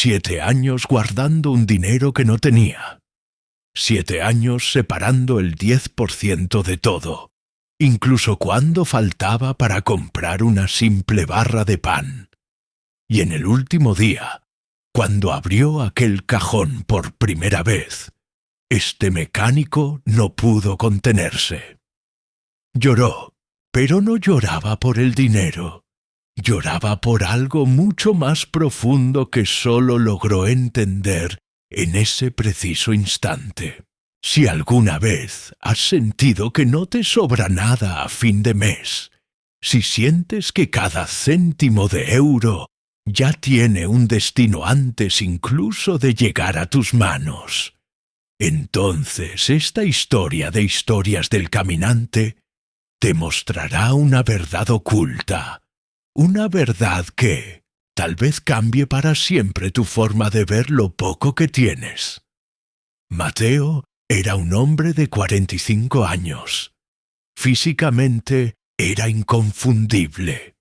7 años guardando un dinero que no tenía. 7 años separando el 10% de todo, incluso cuando faltaba para comprar una simple barra de pan. Y en el último día, cuando abrió aquel cajón por primera vez, este mecánico no pudo contenerse. Lloró, pero no lloraba por el dinero. Lloraba por algo mucho más profundo que solo logró entender en ese preciso instante. Si alguna vez has sentido que no te sobra nada a fin de mes, si sientes que cada céntimo de euro ya tiene un destino antes incluso de llegar a tus manos, entonces esta historia de historias del caminante te mostrará una verdad oculta, una verdad que tal vez cambie para siempre tu forma de ver lo poco que tienes. Mateo era un hombre de 45 años. Físicamente era inconfundible.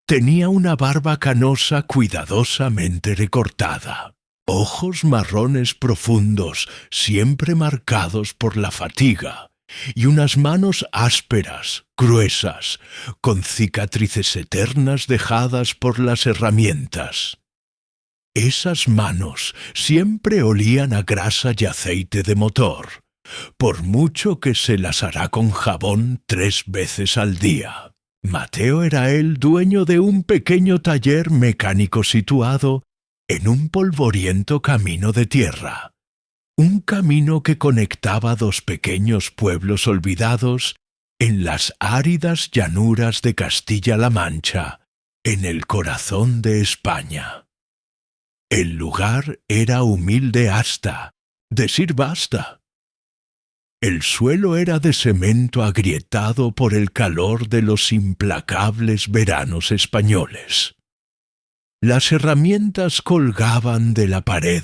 Tenía una barba canosa cuidadosamente recortada, ojos marrones profundos siempre marcados por la fatiga, y unas manos ásperas, gruesas, con cicatrices eternas dejadas por las herramientas. Esas manos siempre olían a grasa y aceite de motor, por mucho que se las hará con jabón 3 veces al día. Mateo era el dueño de un pequeño taller mecánico situado en un polvoriento camino de tierra. Un camino que conectaba 2 pequeños pueblos olvidados en las áridas llanuras de Castilla-La Mancha, en el corazón de España. El lugar era humilde hasta decir basta. El suelo era de cemento agrietado por el calor de los implacables veranos españoles. Las herramientas colgaban de la pared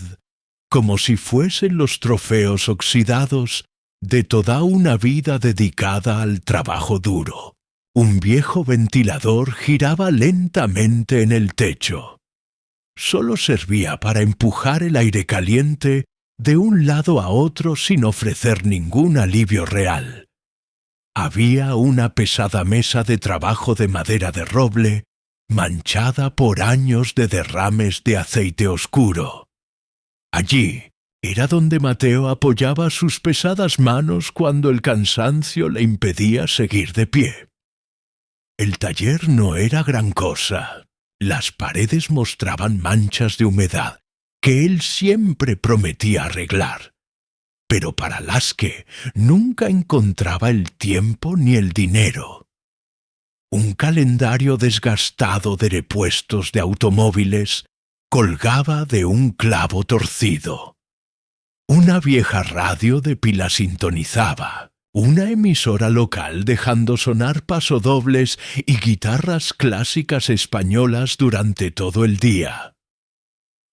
como si fuesen los trofeos oxidados de toda una vida dedicada al trabajo duro. Un viejo ventilador giraba lentamente en el techo. Solo servía para empujar el aire caliente de un lado a otro sin ofrecer ningún alivio real. Había una pesada mesa de trabajo de madera de roble, manchada por años de derrames de aceite oscuro. Allí era donde Mateo apoyaba sus pesadas manos cuando el cansancio le impedía seguir de pie. El taller no era gran cosa. Las paredes mostraban manchas de humedad que él siempre prometía arreglar, pero para las que nunca encontraba el tiempo ni el dinero. Un calendario desgastado de repuestos de automóviles colgaba de un clavo torcido. Una vieja radio de pila sintonizaba, una emisora local dejando sonar pasodobles y guitarras clásicas españolas durante todo el día.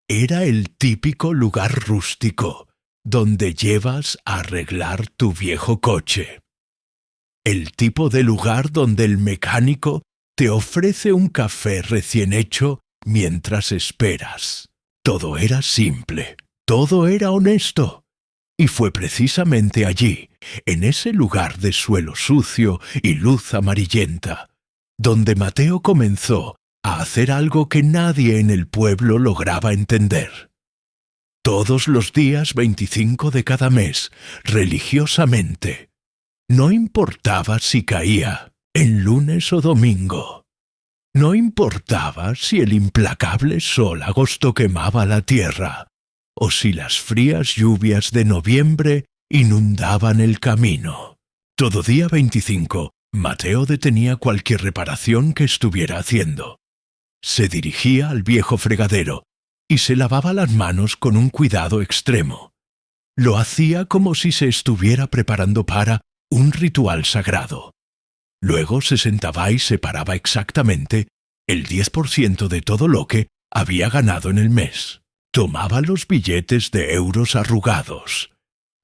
Era el típico lugar rústico donde llevas a arreglar tu viejo coche. El tipo de lugar donde el mecánico te ofrece un café recién hecho mientras esperas. Todo era simple, todo era honesto. Y fue precisamente allí, en ese lugar de suelo sucio y luz amarillenta, donde Mateo comenzó a hacer algo que nadie en el pueblo lograba entender. Todos los días 25 de cada mes, religiosamente, no importaba si caía en lunes o domingo. No importaba si el implacable sol agosto quemaba la tierra, o si las frías lluvias de noviembre inundaban el camino. Todo día 25, Mateo detenía cualquier reparación que estuviera haciendo. Se dirigía al viejo fregadero y se lavaba las manos con un cuidado extremo. Lo hacía como si se estuviera preparando para un ritual sagrado. Luego se sentaba y separaba exactamente el 10% de todo lo que había ganado en el mes. Tomaba los billetes de euros arrugados,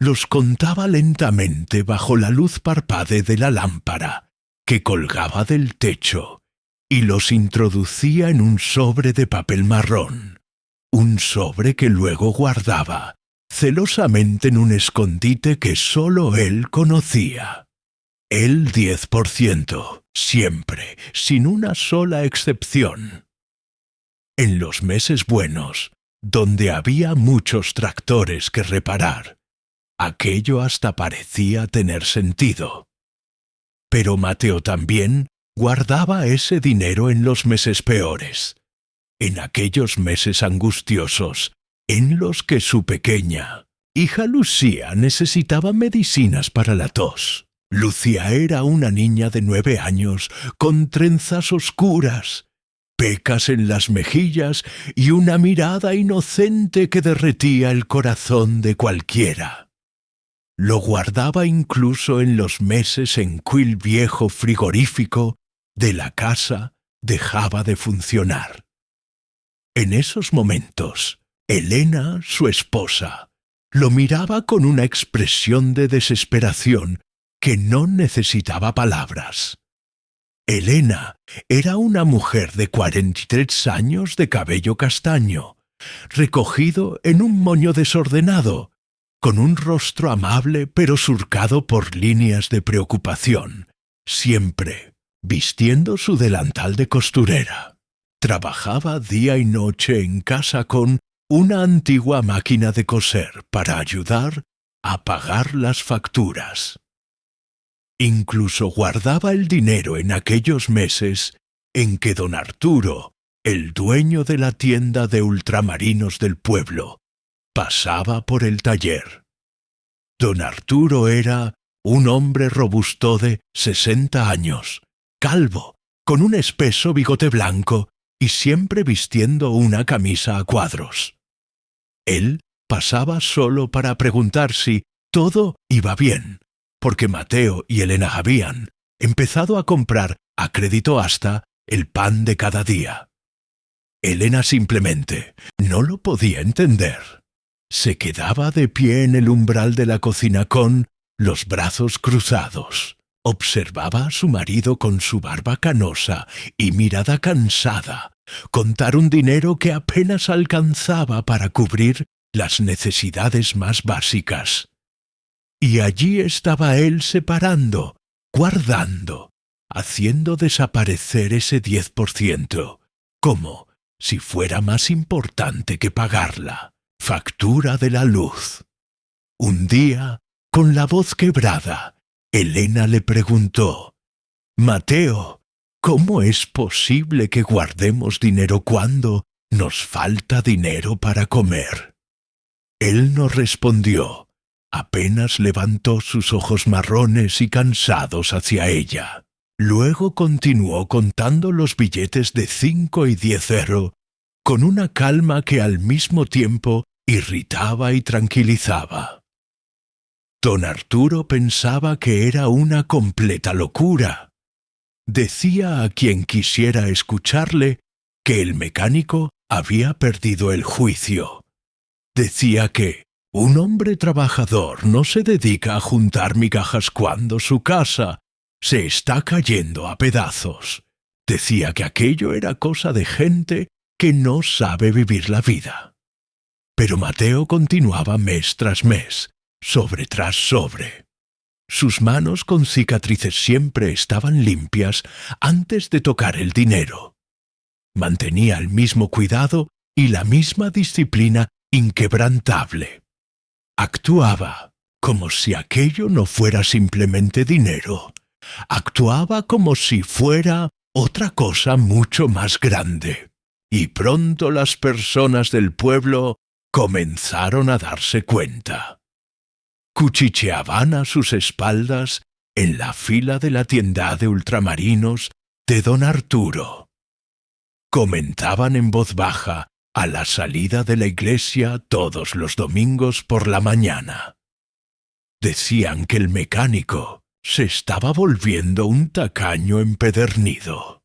los contaba lentamente bajo la luz parpadea de la lámpara que colgaba del techo y los introducía en un sobre de papel marrón, un sobre que luego guardaba celosamente en un escondite que solo él conocía. El 10%, siempre, sin una sola excepción. En los meses buenos, donde había muchos tractores que reparar, aquello hasta parecía tener sentido. Pero Mateo también guardaba ese dinero en los meses peores, en aquellos meses angustiosos, en los que su pequeña hija Lucía necesitaba medicinas para la tos. Lucía era una niña de 9 años, con trenzas oscuras, pecas en las mejillas y una mirada inocente que derretía el corazón de cualquiera. Lo guardaba incluso en los meses en que el viejo frigorífico de la casa dejaba de funcionar. En esos momentos, Elena, su esposa, lo miraba con una expresión de desesperación que no necesitaba palabras. Elena era una mujer de 43 años de cabello castaño, recogido en un moño desordenado, con un rostro amable pero surcado por líneas de preocupación, siempre vistiendo su delantal de costurera. Trabajaba día y noche en casa con una antigua máquina de coser para ayudar a pagar las facturas. Incluso guardaba el dinero en aquellos meses en que don Arturo, el dueño de la tienda de ultramarinos del pueblo, pasaba por el taller. Don Arturo era un hombre robusto de 60 años, calvo, con un espeso bigote blanco y siempre vistiendo una camisa a cuadros. Él pasaba solo para preguntar si todo iba bien, porque Mateo y Elena habían empezado a comprar a crédito hasta el pan de cada día. Elena simplemente no lo podía entender. Se quedaba de pie en el umbral de la cocina con los brazos cruzados. Observaba a su marido con su barba canosa y mirada cansada contar un dinero que apenas alcanzaba para cubrir las necesidades más básicas. Y allí estaba él separando, guardando, haciendo desaparecer ese 10%, como si fuera más importante que pagarla. Factura de la luz. Un día, con la voz quebrada, Elena le preguntó: «Mateo, ¿cómo es posible que guardemos dinero cuando nos falta dinero para comer?» Él no respondió. Apenas levantó sus ojos marrones y cansados hacia ella. Luego continuó contando los billetes de 5 y 10 euros con una calma que al mismo tiempo irritaba y tranquilizaba. Don Arturo pensaba que era una completa locura. Decía a quien quisiera escucharle que el mecánico había perdido el juicio. Decía que un hombre trabajador no se dedica a juntar migajas cuando su casa se está cayendo a pedazos. Decía que aquello era cosa de gente que no sabe vivir la vida. Pero Mateo continuaba mes tras mes, sobre tras sobre. Sus manos con cicatrices siempre estaban limpias antes de tocar el dinero. Mantenía el mismo cuidado y la misma disciplina inquebrantable. Actuaba como si aquello no fuera simplemente dinero. Actuaba como si fuera otra cosa mucho más grande. Y pronto las personas del pueblo comenzaron a darse cuenta. Cuchicheaban a sus espaldas en la fila de la tienda de ultramarinos de don Arturo. Comentaban en voz baja a la salida de la iglesia todos los domingos por la mañana. Decían que el mecánico se estaba volviendo un tacaño empedernido.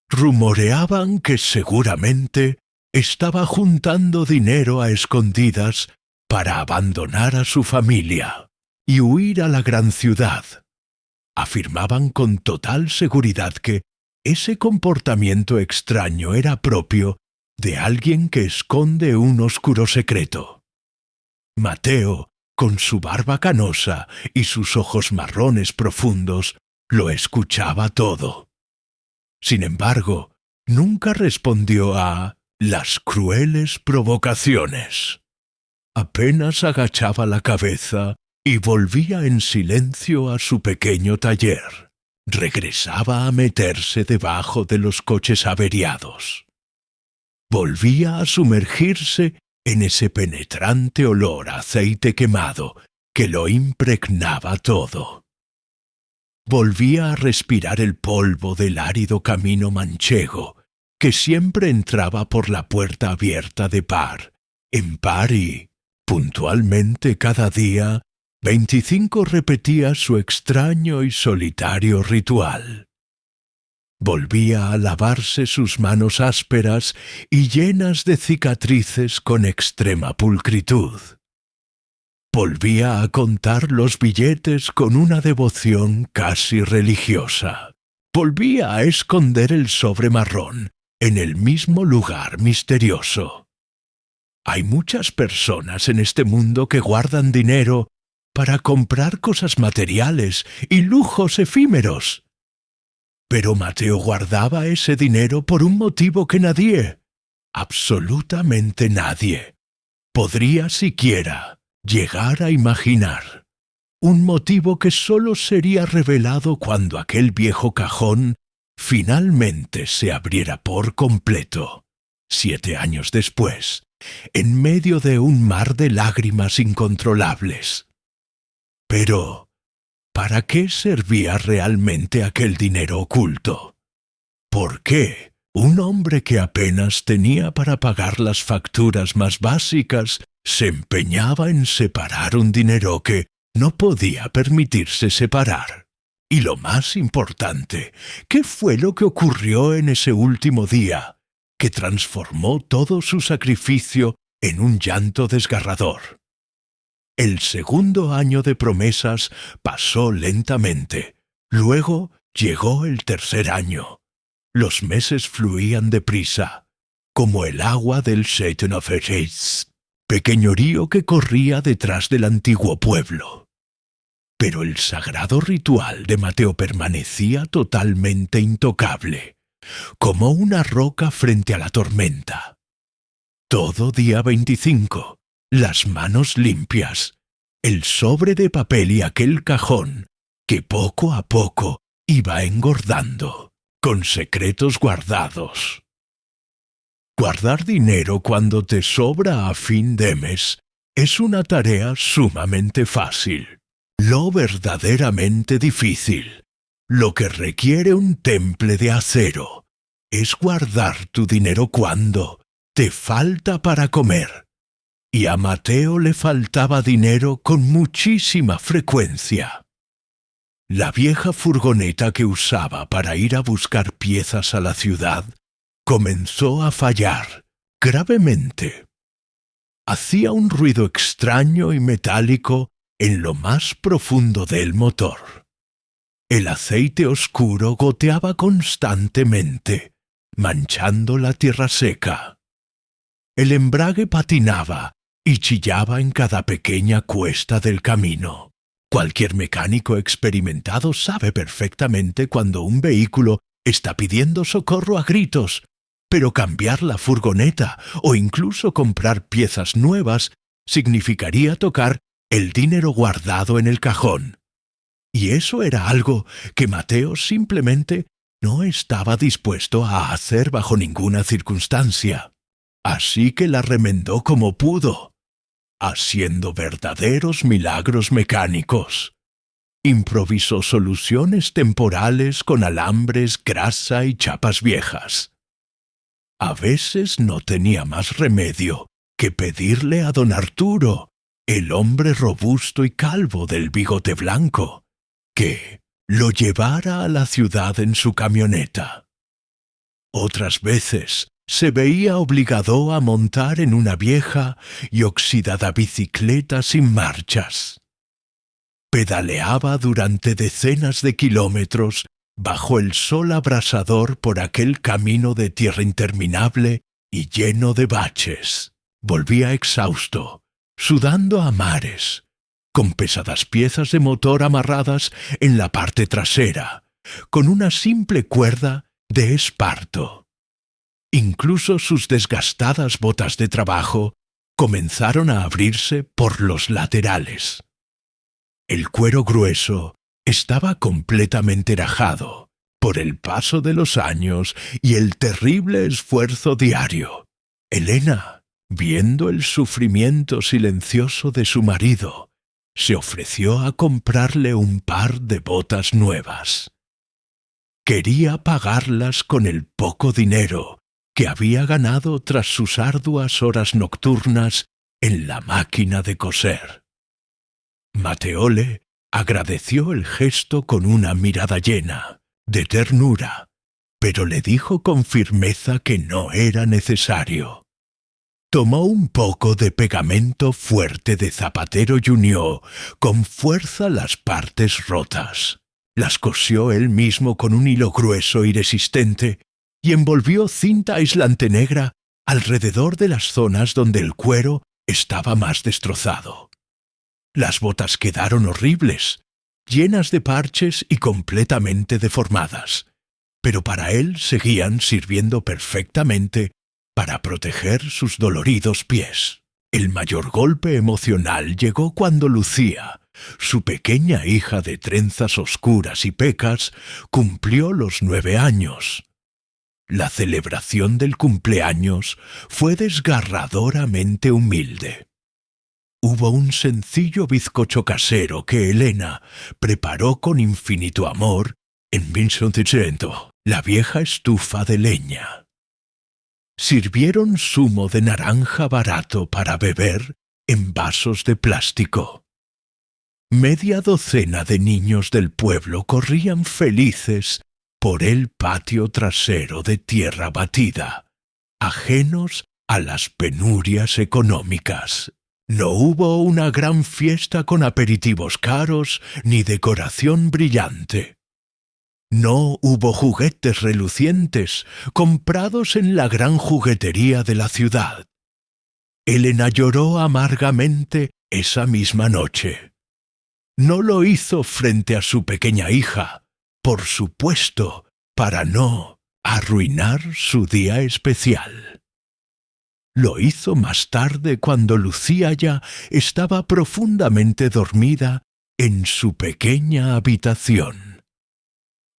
Rumoreaban que seguramente estaba juntando dinero a escondidas para abandonar a su familia y huir a la gran ciudad. Afirmaban con total seguridad que ese comportamiento extraño era propio de alguien que esconde un oscuro secreto. Mateo, con su barba canosa y sus ojos marrones profundos, lo escuchaba todo. Sin embargo, nunca respondió a las crueles provocaciones. Apenas agachaba la cabeza y volvía en silencio a su pequeño taller. Regresaba a meterse debajo de los coches averiados. Volvía a sumergirse en ese penetrante olor a aceite quemado que lo impregnaba todo. Volvía a respirar el polvo del árido camino manchego que siempre entraba por la puerta abierta de par en par y, puntualmente cada día, 25 repetía su extraño y solitario ritual. Volvía a lavarse sus manos ásperas y llenas de cicatrices con extrema pulcritud. Volvía a contar los billetes con una devoción casi religiosa. Volvía a esconder el sobre marrón en el mismo lugar misterioso. Hay muchas personas en este mundo que guardan dinero para comprar cosas materiales y lujos efímeros. Pero Mateo guardaba ese dinero por un motivo que nadie, absolutamente nadie, podría siquiera llegar a imaginar. Un motivo que solo sería revelado cuando aquel viejo cajón finalmente se abriera por completo, 7 años después, en medio de un mar de lágrimas incontrolables. Pero, ¿para qué servía realmente aquel dinero oculto? ¿Por qué un hombre que apenas tenía para pagar las facturas más básicas se empeñaba en separar un dinero que no podía permitirse separar? Y lo más importante, ¿qué fue lo que ocurrió en ese último día que transformó todo su sacrificio en un llanto desgarrador? El segundo año de promesas pasó lentamente. Luego llegó el tercer año. Los meses fluían deprisa, como el agua del Châteauneuf, pequeño río que corría detrás del antiguo pueblo. Pero el sagrado ritual de Mateo permanecía totalmente intocable, como una roca frente a la tormenta. Todo día 25. Las manos limpias, el sobre de papel y aquel cajón que poco a poco iba engordando, con secretos guardados. Guardar dinero cuando te sobra a fin de mes es una tarea sumamente fácil. Lo verdaderamente difícil, lo que requiere un temple de acero, es guardar tu dinero cuando te falta para comer. Y a Mateo le faltaba dinero con muchísima frecuencia. La vieja furgoneta que usaba para ir a buscar piezas a la ciudad comenzó a fallar gravemente. Hacía un ruido extraño y metálico en lo más profundo del motor. El aceite oscuro goteaba constantemente, manchando la tierra seca. El embrague patinaba y chillaba en cada pequeña cuesta del camino. Cualquier mecánico experimentado sabe perfectamente cuando un vehículo está pidiendo socorro a gritos, pero cambiar la furgoneta o incluso comprar piezas nuevas significaría tocar el dinero guardado en el cajón. Y eso era algo que Mateo simplemente no estaba dispuesto a hacer bajo ninguna circunstancia. Así que la remendó como pudo, haciendo verdaderos milagros mecánicos. Improvisó soluciones temporales con alambres, grasa y chapas viejas. A veces no tenía más remedio que pedirle a don Arturo, el hombre robusto y calvo del bigote blanco, que lo llevara a la ciudad en su camioneta. Otras veces se veía obligado a montar en una vieja y oxidada bicicleta sin marchas. Pedaleaba durante decenas de kilómetros bajo el sol abrasador por aquel camino de tierra interminable y lleno de baches. Volvía exhausto, sudando a mares, con pesadas piezas de motor amarradas en la parte trasera, con una simple cuerda de esparto. Incluso sus desgastadas botas de trabajo comenzaron a abrirse por los laterales. El cuero grueso estaba completamente rajado por el paso de los años y el terrible esfuerzo diario. Elena, viendo el sufrimiento silencioso de su marido, se ofreció a comprarle un par de botas nuevas. Quería pagarlas con el poco dinero que había ganado tras sus arduas horas nocturnas en la máquina de coser. Mateole agradeció el gesto con una mirada llena de ternura, pero le dijo con firmeza que no era necesario. Tomó un poco de pegamento fuerte de zapatero y unió con fuerza las partes rotas. Las cosió él mismo con un hilo grueso y resistente y envolvió cinta aislante negra alrededor de las zonas donde el cuero estaba más destrozado. Las botas quedaron horribles, llenas de parches y completamente deformadas, pero para él seguían sirviendo perfectamente para proteger sus doloridos pies. El mayor golpe emocional llegó cuando Lucía, su pequeña hija de trenzas oscuras y pecas, cumplió los 9 años. La celebración del cumpleaños fue desgarradoramente humilde. Hubo un sencillo bizcocho casero que Elena preparó con infinito amor en 1900, la vieja estufa de leña. Sirvieron zumo de naranja barato para beber en vasos de plástico. Media docena de niños del pueblo corrían felices por el patio trasero de tierra batida, ajenos a las penurias económicas. No hubo una gran fiesta con aperitivos caros ni decoración brillante. No hubo juguetes relucientes comprados en la gran juguetería de la ciudad. Elena lloró amargamente esa misma noche. No lo hizo frente a su pequeña hija, por supuesto, para no arruinar su día especial. Lo hizo más tarde cuando Lucía ya estaba profundamente dormida en su pequeña habitación.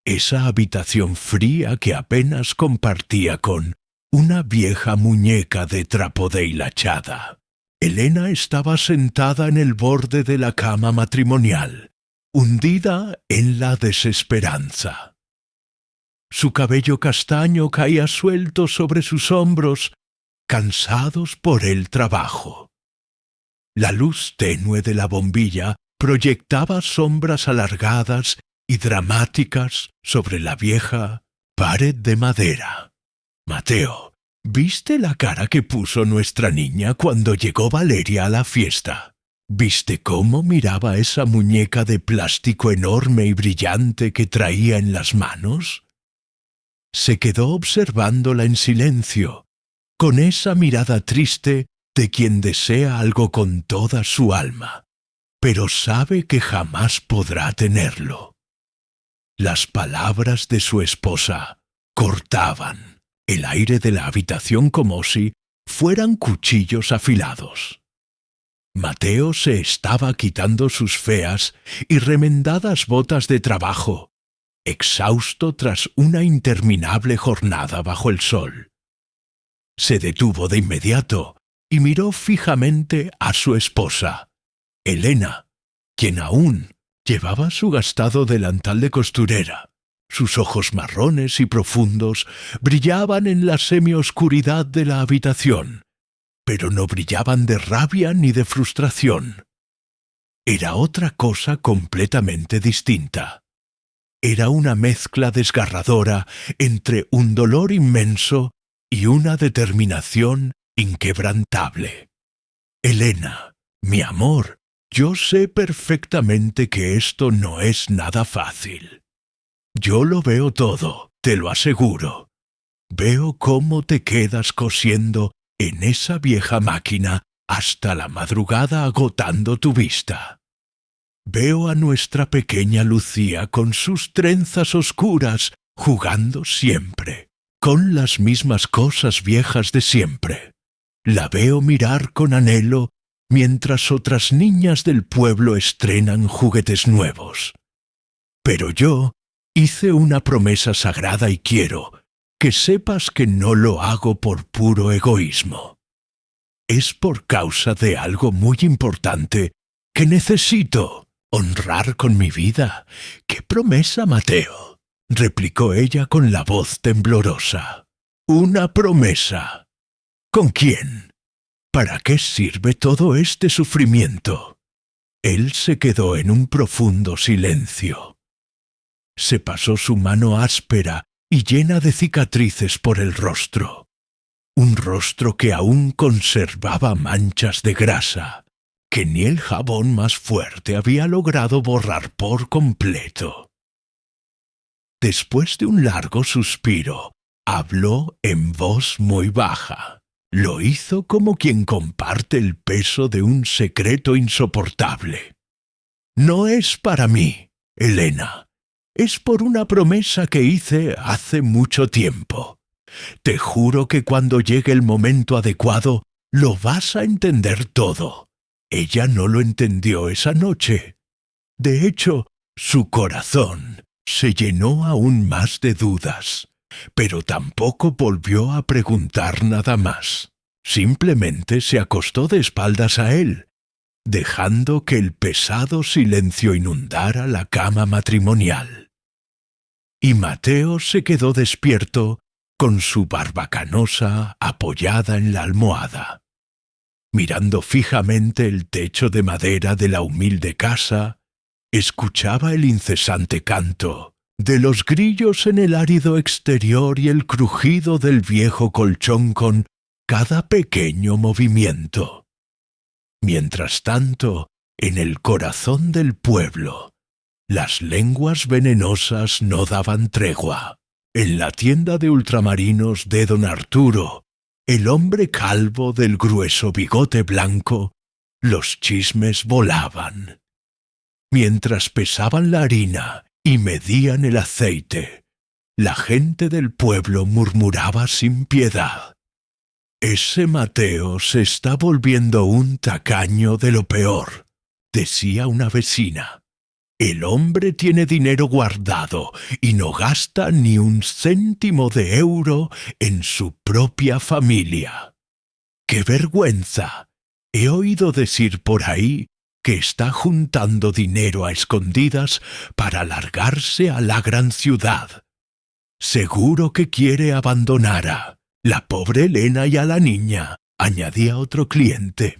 Esa habitación fría que apenas compartía con una vieja muñeca de trapo de hilachada. Elena estaba sentada en el borde de la cama matrimonial, hundida en la desesperanza. Su cabello castaño caía suelto sobre sus hombros, cansados por el trabajo. La luz tenue de la bombilla proyectaba sombras alargadas y dramáticas sobre la vieja pared de madera. Mateo, ¿viste la cara que puso nuestra niña cuando llegó Valeria a la fiesta? ¿Viste cómo miraba esa muñeca de plástico enorme y brillante que traía en las manos? Se quedó observándola en silencio, con esa mirada triste de quien desea algo con toda su alma, pero sabe que jamás podrá tenerlo. Las palabras de su esposa cortaban el aire de la habitación como si fueran cuchillos afilados. Mateo se estaba quitando sus feas y remendadas botas de trabajo, exhausto tras una interminable jornada bajo el sol. Se detuvo de inmediato y miró fijamente a su esposa, Elena, quien aún llevaba su gastado delantal de costurera. Sus ojos marrones y profundos brillaban en la semioscuridad de la habitación, pero no brillaban de rabia ni de frustración. Era otra cosa completamente distinta. Era una mezcla desgarradora entre un dolor inmenso y una determinación inquebrantable. Elena, mi amor, yo sé perfectamente que esto no es nada fácil. Yo lo veo todo, te lo aseguro. Veo cómo te quedas cosiendo en esa vieja máquina hasta la madrugada agotando tu vista. Veo a nuestra pequeña Lucía con sus trenzas oscuras jugando siempre, con las mismas cosas viejas de siempre. La veo mirar con anhelo mientras otras niñas del pueblo estrenan juguetes nuevos. Pero yo hice una promesa sagrada y quiero que sepas que no lo hago por puro egoísmo. Es por causa de algo muy importante que necesito honrar con mi vida. ¿Qué promesa, Mateo?, replicó ella con la voz temblorosa. Una promesa. ¿Con quién? ¿Para qué sirve todo este sufrimiento? Él se quedó en un profundo silencio. Se pasó su mano áspera y llena de cicatrices por el rostro. Un rostro que aún conservaba manchas de grasa, que ni el jabón más fuerte había logrado borrar por completo. Después de un largo suspiro, habló en voz muy baja. Lo hizo como quien comparte el peso de un secreto insoportable. No es para mí, Elena. Es por una promesa que hice hace mucho tiempo. Te juro que cuando llegue el momento adecuado, lo vas a entender todo. Ella no lo entendió esa noche. De hecho, su corazón se llenó aún más de dudas, pero tampoco volvió a preguntar nada más. Simplemente se acostó de espaldas a él, dejando que el pesado silencio inundara la cama matrimonial. Y Mateo se quedó despierto con su barba canosa apoyada en la almohada. Mirando fijamente el techo de madera de la humilde casa, escuchaba el incesante canto de los grillos en el árido exterior y el crujido del viejo colchón con cada pequeño movimiento. Mientras tanto, en el corazón del pueblo, las lenguas venenosas no daban tregua. En la tienda de ultramarinos de don Arturo, el hombre calvo del grueso bigote blanco, los chismes volaban. Mientras pesaban la harina y medían el aceite, la gente del pueblo murmuraba sin piedad. Ese Mateo se está volviendo un tacaño de lo peor, decía una vecina. El hombre tiene dinero guardado y no gasta ni un céntimo de euro en su propia familia. ¡Qué vergüenza! He oído decir por ahí que está juntando dinero a escondidas para largarse a la gran ciudad. Seguro que quiere abandonar a la pobre Elena y a la niña, añadía otro cliente.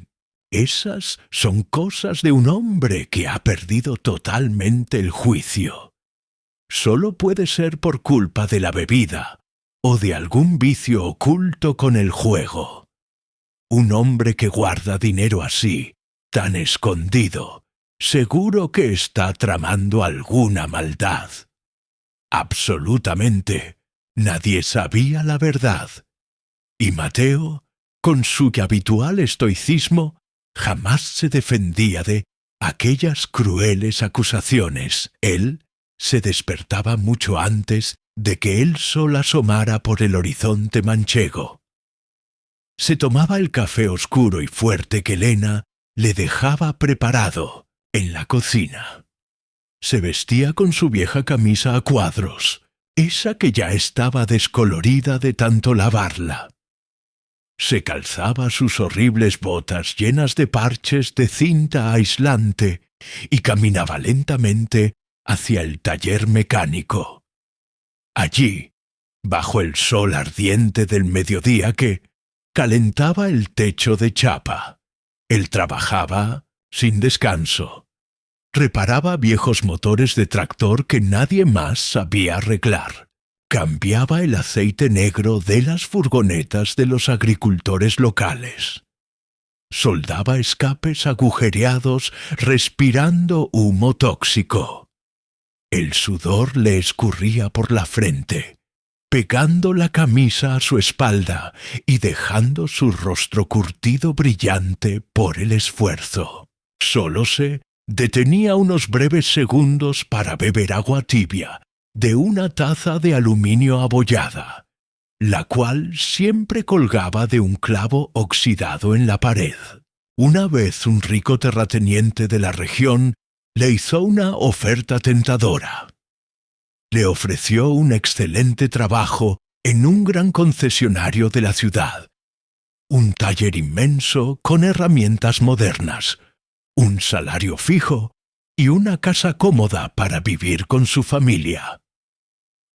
Esas son cosas de un hombre que ha perdido totalmente el juicio. Solo puede ser por culpa de la bebida o de algún vicio oculto con el juego. Un hombre que guarda dinero así, tan escondido, seguro que está tramando alguna maldad. Absolutamente, nadie sabía la verdad. Y Mateo, con su habitual estoicismo, jamás se defendía de aquellas crueles acusaciones. Él se despertaba mucho antes de que el sol asomara por el horizonte manchego. Se tomaba el café oscuro y fuerte que Elena le dejaba preparado en la cocina. Se vestía con su vieja camisa a cuadros, esa que ya estaba descolorida de tanto lavarla. Se calzaba sus horribles botas llenas de parches de cinta aislante y caminaba lentamente hacia el taller mecánico. Allí, bajo el sol ardiente del mediodía que calentaba el techo de chapa, él trabajaba sin descanso. Reparaba viejos motores de tractor que nadie más sabía arreglar. Cambiaba el aceite negro de las furgonetas de los agricultores locales. Soldaba escapes agujereados respirando humo tóxico. El sudor le escurría por la frente, pegando la camisa a su espalda y dejando su rostro curtido brillante por el esfuerzo. Solo se detenía unos breves segundos para beber agua tibia de una taza de aluminio abollada, la cual siempre colgaba de un clavo oxidado en la pared. Una vez un rico terrateniente de la región le hizo una oferta tentadora. Le ofreció un excelente trabajo en un gran concesionario de la ciudad, un taller inmenso con herramientas modernas, un salario fijo y una casa cómoda para vivir con su familia.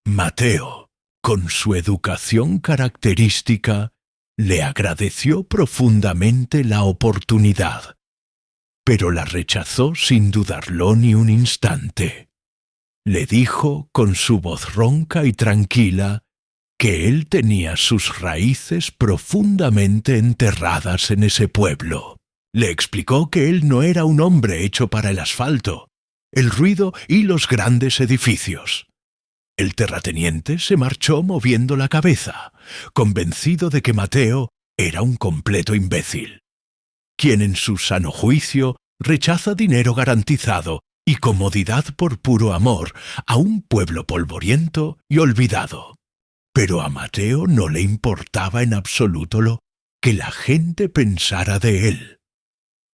Mateo, con su educación característica, le agradeció profundamente la oportunidad, pero la rechazó sin dudarlo ni un instante. Le dijo con su voz ronca y tranquila que él tenía sus raíces profundamente enterradas en ese pueblo. Le explicó que él no era un hombre hecho para el asfalto, el ruido y los grandes edificios. El terrateniente se marchó moviendo la cabeza, convencido de que Mateo era un completo imbécil, quien en su sano juicio rechaza dinero garantizado y comodidad por puro amor a un pueblo polvoriento y olvidado. Pero a Mateo no le importaba en absoluto lo que la gente pensara de él.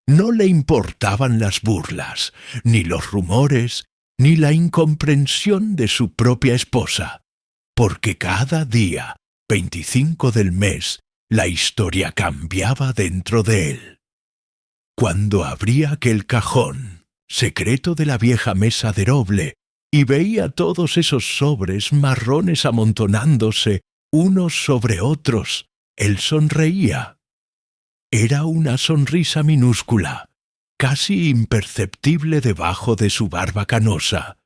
No le importaban las burlas, ni los rumores, ni la incomprensión de su propia esposa, porque cada día, 25 del mes, la historia cambiaba dentro de él. Cuando abría aquel cajón secreto de la vieja mesa de roble y veía todos esos sobres marrones amontonándose unos sobre otros, él sonreía. Era una sonrisa minúscula, casi imperceptible debajo de su barba canosa,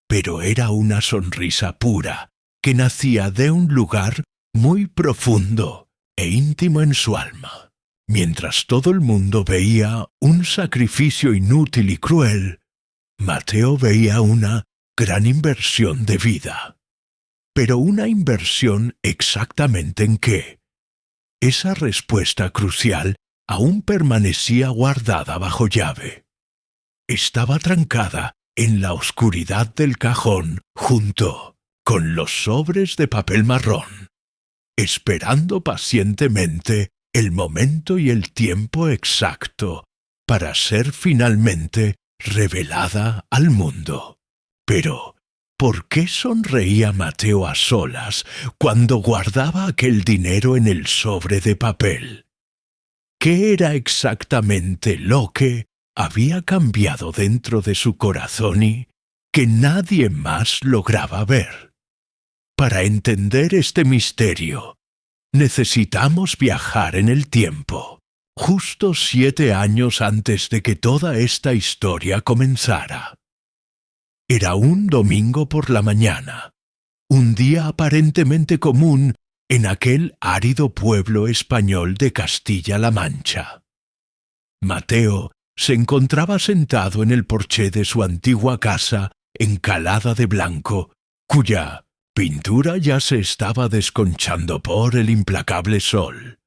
pero era una sonrisa pura, que nacía de un lugar muy profundo e íntimo en su alma. Mientras todo el mundo veía un sacrificio inútil y cruel, Mateo veía una gran inversión de vida. Pero una inversión exactamente ¿en qué? Esa respuesta crucial aún permanecía guardada bajo llave. Estaba trancada en la oscuridad del cajón junto con los sobres de papel marrón, esperando pacientemente el momento y el tiempo exacto para ser finalmente revelada al mundo. Pero, ¿por qué sonreía Mateo a solas cuando guardaba aquel dinero en el sobre de papel? ¿Qué era exactamente lo que había cambiado dentro de su corazón y que nadie más lograba ver? Para entender este misterio, necesitamos viajar en el tiempo, justo 7 años antes de que toda esta historia comenzara. Era un domingo por la mañana, un día aparentemente común en aquel árido pueblo español de Castilla-La Mancha. Mateo se encontraba sentado en el porche de su antigua casa encalada de blanco, cuya pintura ya se estaba desconchando por el implacable sol.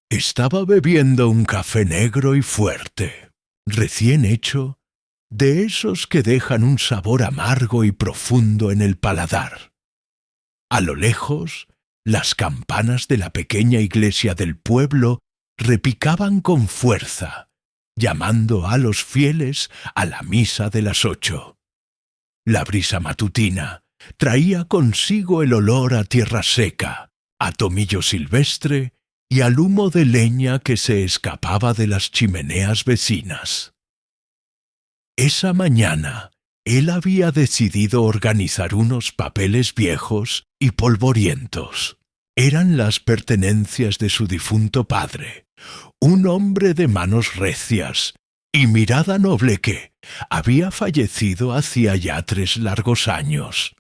Estaba bebiendo un café negro y fuerte, recién hecho, de esos que dejan un sabor amargo y profundo en el paladar. A lo lejos, las campanas de la pequeña iglesia del pueblo repicaban con fuerza, llamando a los fieles a la misa de las 8. La brisa matutina traía consigo el olor a tierra seca, a tomillo silvestre y al humo de leña que se escapaba de las chimeneas vecinas. Esa mañana, él había decidido organizar unos papeles viejos y polvorientos. Eran las pertenencias de su difunto padre, un hombre de manos recias y mirada noble que había fallecido hacía ya 3 largos años.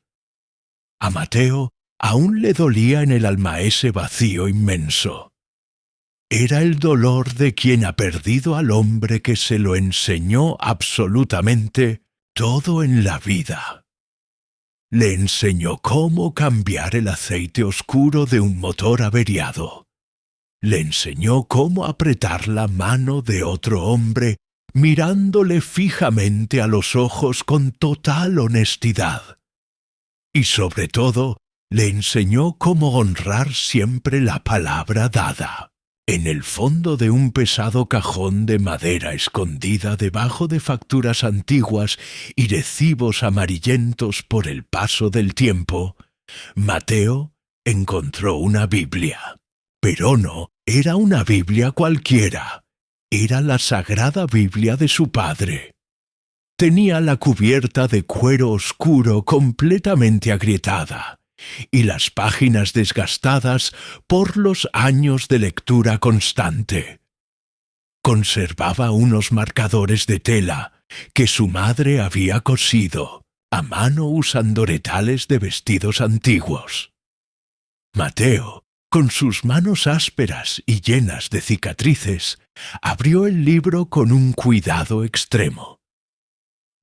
A Mateo aún le dolía en el alma ese vacío inmenso. Era el dolor de quien ha perdido al hombre que se lo enseñó absolutamente todo en la vida. Le enseñó cómo cambiar el aceite oscuro de un motor averiado. Le enseñó cómo apretar la mano de otro hombre mirándole fijamente a los ojos con total honestidad. Y sobre todo, le enseñó cómo honrar siempre la palabra dada. En el fondo de un pesado cajón de madera escondida debajo de facturas antiguas y recibos amarillentos por el paso del tiempo, Mateo encontró una Biblia. Pero no era una Biblia cualquiera. Era la Sagrada Biblia de su padre. Tenía la cubierta de cuero oscuro completamente agrietada y las páginas desgastadas por los años de lectura constante. Conservaba unos marcadores de tela que su madre había cosido a mano usando retales de vestidos antiguos. Mateo, con sus manos ásperas y llenas de cicatrices, abrió el libro con un cuidado extremo.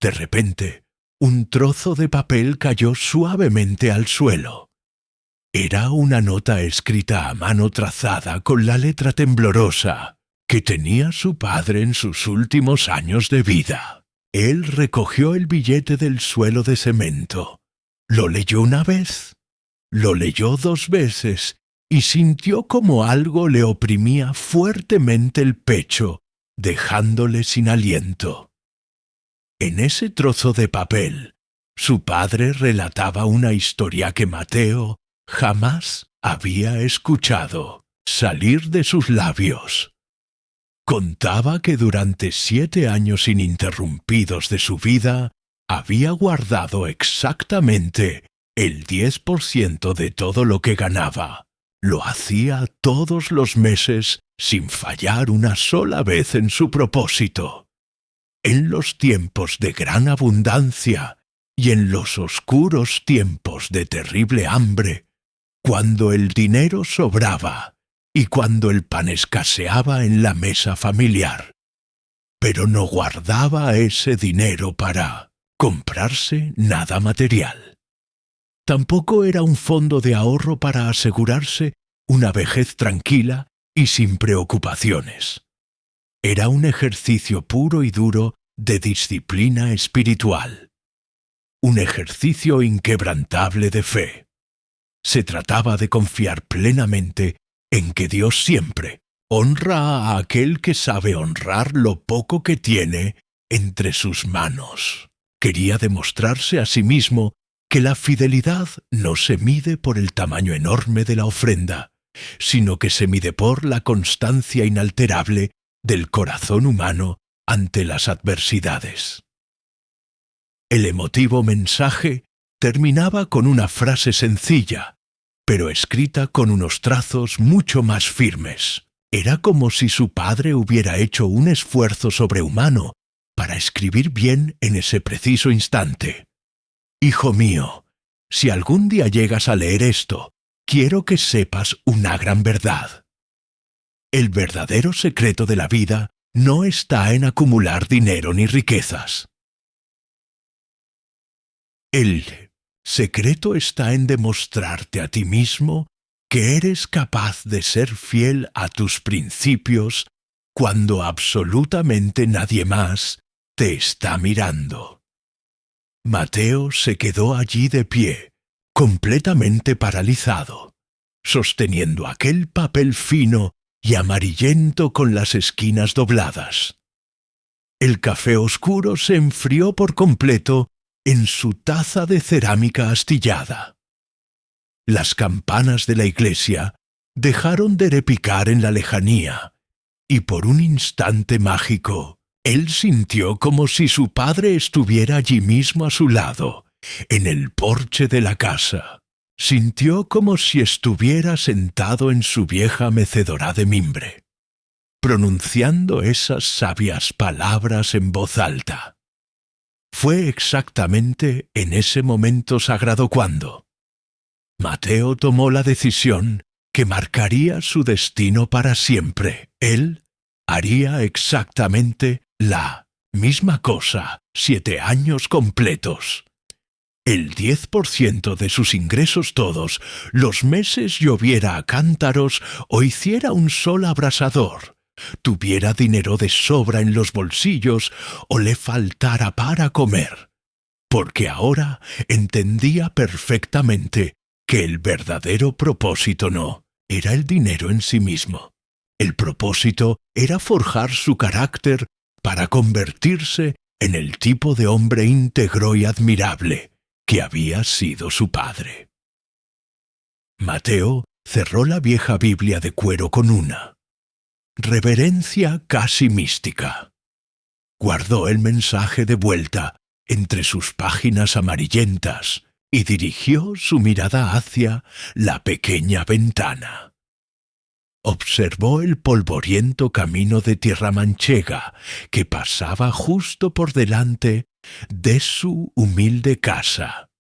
De repente, un trozo de papel cayó suavemente al suelo. Era una nota escrita a mano trazada con la letra temblorosa que tenía su padre en sus últimos años de vida. Él recogió el billete del suelo de cemento. Lo leyó una vez, lo leyó 2 veces y sintió como algo le oprimía fuertemente el pecho, dejándole sin aliento. En ese trozo de papel, su padre relataba una historia que Mateo jamás había escuchado salir de sus labios. Contaba que durante 7 años ininterrumpidos de su vida había guardado exactamente el 10% de todo lo que ganaba. Lo hacía todos los meses sin fallar una sola vez en su propósito. En los tiempos de gran abundancia y en los oscuros tiempos de terrible hambre, cuando el dinero sobraba y cuando el pan escaseaba en la mesa familiar. Pero no guardaba ese dinero para comprarse nada material. Tampoco era un fondo de ahorro para asegurarse una vejez tranquila y sin preocupaciones. Era un ejercicio puro y duro de disciplina espiritual. Un ejercicio inquebrantable de fe. Se trataba de confiar plenamente en que Dios siempre honra a aquel que sabe honrar lo poco que tiene entre sus manos. Quería demostrarse a sí mismo que la fidelidad no se mide por el tamaño enorme de la ofrenda, sino que se mide por la constancia inalterable del corazón humano ante las adversidades. El emotivo mensaje terminaba con una frase sencilla, pero escrita con unos trazos mucho más firmes. Era como si su padre hubiera hecho un esfuerzo sobrehumano para escribir bien en ese preciso instante. Hijo mío, si algún día llegas a leer esto, quiero que sepas una gran verdad. El verdadero secreto de la vida no está en acumular dinero ni riquezas. El secreto está en demostrarte a ti mismo que eres capaz de ser fiel a tus principios cuando absolutamente nadie más te está mirando. Mateo se quedó allí de pie, completamente paralizado, sosteniendo aquel papel fino y amarillento con las esquinas dobladas. El café oscuro se enfrió por completo en su taza de cerámica astillada. Las campanas de la iglesia dejaron de repicar en la lejanía, y por un instante mágico, él sintió como si su padre estuviera allí mismo a su lado, en el porche de la casa. Sintió como si estuviera sentado en su vieja mecedora de mimbre, pronunciando esas sabias palabras en voz alta. Fue exactamente en ese momento sagrado cuando Mateo tomó la decisión que marcaría su destino para siempre. Él haría exactamente la misma cosa 7 años completos. el 10% de sus ingresos todos, los meses lloviera a cántaros o hiciera un sol abrasador, tuviera dinero de sobra en los bolsillos o le faltara para comer, porque ahora entendía perfectamente que el verdadero propósito no era el dinero en sí mismo. El propósito era forjar su carácter para convertirse en el tipo de hombre íntegro y admirable que había sido su padre. Mateo cerró la vieja Biblia de cuero con una reverencia casi mística. Guardó el mensaje de vuelta entre sus páginas amarillentas y dirigió su mirada hacia la pequeña ventana. Observó el polvoriento camino de tierra manchega que pasaba justo por delante de su humilde casa.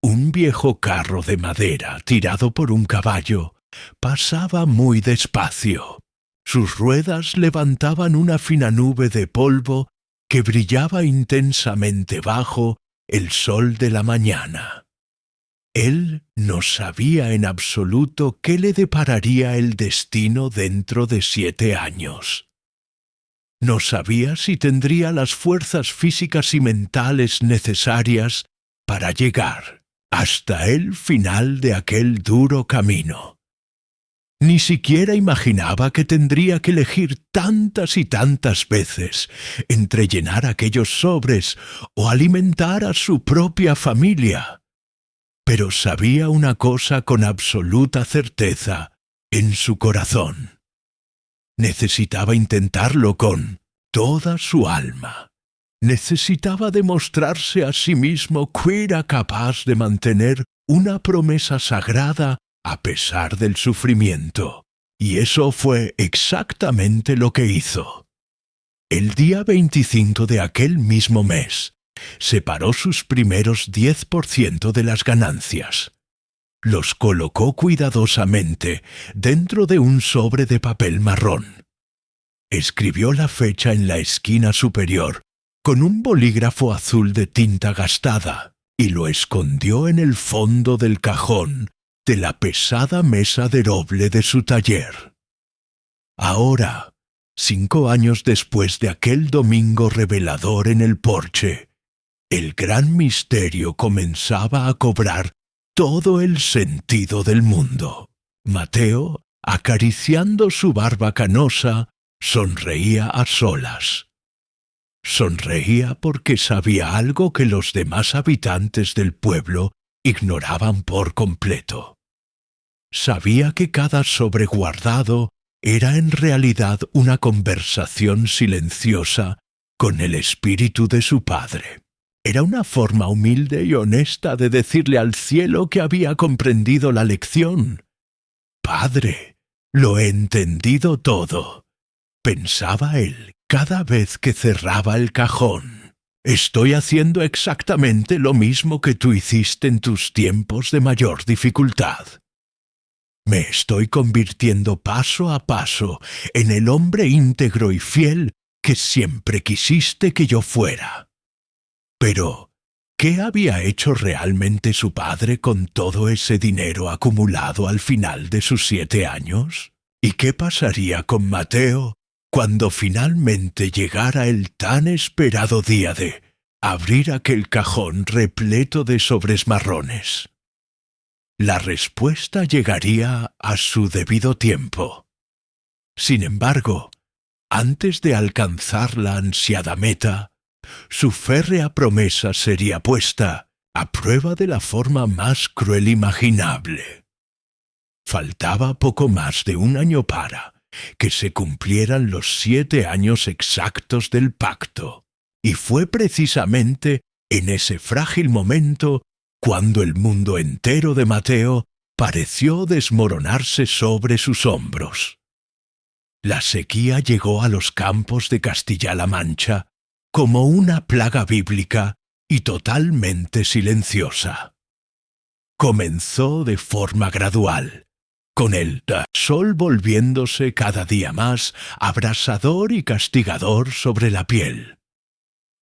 Un viejo carro de madera tirado por un caballo pasaba muy despacio. Sus ruedas levantaban una fina nube de polvo que brillaba intensamente bajo el sol de la mañana. Él no sabía en absoluto qué le depararía el destino dentro de 7 años. No sabía si tendría las fuerzas físicas y mentales necesarias para llegar hasta el final de aquel duro camino. Ni siquiera imaginaba que tendría que elegir tantas y tantas veces entre llenar aquellos sobres o alimentar a su propia familia. Pero sabía una cosa con absoluta certeza en su corazón. Necesitaba intentarlo con toda su alma. Necesitaba demostrarse a sí mismo que era capaz de mantener una promesa sagrada a pesar del sufrimiento. Y eso fue exactamente lo que hizo. El día 25 de aquel mismo mes, separó sus primeros 10% de las ganancias. Los colocó cuidadosamente dentro de un sobre de papel marrón. Escribió la fecha en la esquina superior con un bolígrafo azul de tinta gastada y lo escondió en el fondo del cajón de la pesada mesa de roble de su taller. Ahora, 5 años después de aquel domingo revelador en el porche, el gran misterio comenzaba a cobrar todo el sentido del mundo. Mateo, acariciando su barba canosa, sonreía a solas. Sonreía porque sabía algo que los demás habitantes del pueblo ignoraban por completo. Sabía que cada sobre guardado era en realidad una conversación silenciosa con el espíritu de su padre. Era una forma humilde y honesta de decirle al cielo que había comprendido la lección. «Padre, lo he entendido todo», pensaba él cada vez que cerraba el cajón. «Estoy haciendo exactamente lo mismo que tú hiciste en tus tiempos de mayor dificultad. Me estoy convirtiendo paso a paso en el hombre íntegro y fiel que siempre quisiste que yo fuera». Pero, ¿qué había hecho realmente su padre con todo ese dinero acumulado al final de sus 7 años? ¿Y qué pasaría con Mateo cuando finalmente llegara el tan esperado día de abrir aquel cajón repleto de sobres marrones? La respuesta llegaría a su debido tiempo. Sin embargo, antes de alcanzar la ansiada meta, su férrea promesa sería puesta a prueba de la forma más cruel imaginable. Faltaba poco más de 1 año para que se cumplieran los 7 años exactos del pacto, y fue precisamente en ese frágil momento cuando el mundo entero de Mateo pareció desmoronarse sobre sus hombros. La sequía llegó a los campos de Castilla-La Mancha como una plaga bíblica y totalmente silenciosa. Comenzó de forma gradual, con el sol volviéndose cada día más abrasador y castigador sobre la piel.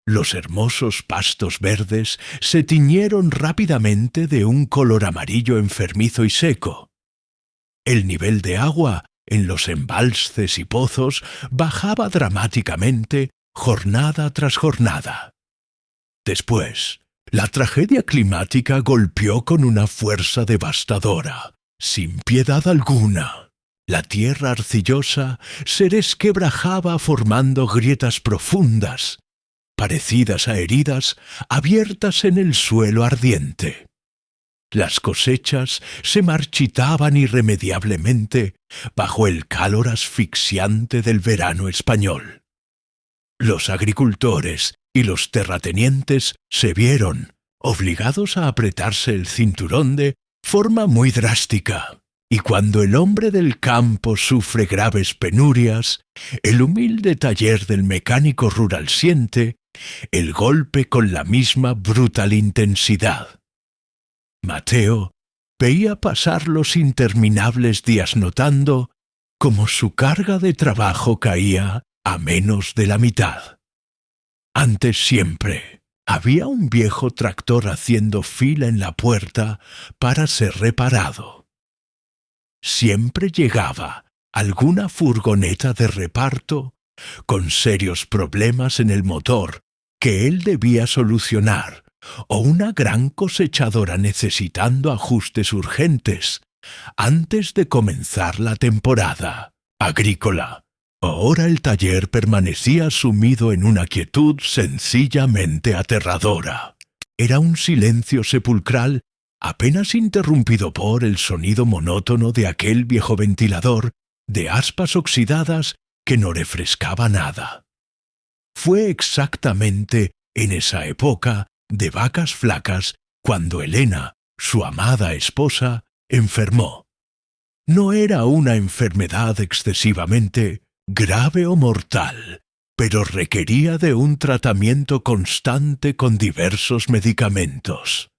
Los hermosos pastos verdes se tiñeron rápidamente de un color amarillo enfermizo y seco. El nivel de agua en los embalses y pozos bajaba dramáticamente jornada tras jornada. Después, la tragedia climática golpeó con una fuerza devastadora, sin piedad alguna. La tierra arcillosa se resquebrajaba formando grietas profundas, parecidas a heridas abiertas en el suelo ardiente. Las cosechas se marchitaban irremediablemente bajo el calor asfixiante del verano español. Los agricultores y los terratenientes se vieron obligados a apretarse el cinturón de forma muy drástica, y cuando el hombre del campo sufre graves penurias, el humilde taller del mecánico rural siente el golpe con la misma brutal intensidad. Mateo veía pasar los interminables días notando cómo su carga de trabajo caía a menos de la mitad. Antes siempre había un viejo tractor haciendo fila en la puerta para ser reparado. Siempre llegaba alguna furgoneta de reparto con serios problemas en el motor que él debía solucionar, o una gran cosechadora necesitando ajustes urgentes antes de comenzar la temporada agrícola. Ahora el taller permanecía sumido en una quietud sencillamente aterradora. Era un silencio sepulcral apenas interrumpido por el sonido monótono de aquel viejo ventilador de aspas oxidadas que no refrescaba nada. Fue exactamente en esa época de vacas flacas cuando Elena, su amada esposa, enfermó. No era una enfermedad excesivamente grave o mortal, pero requería de un tratamiento constante con diversos medicamentos.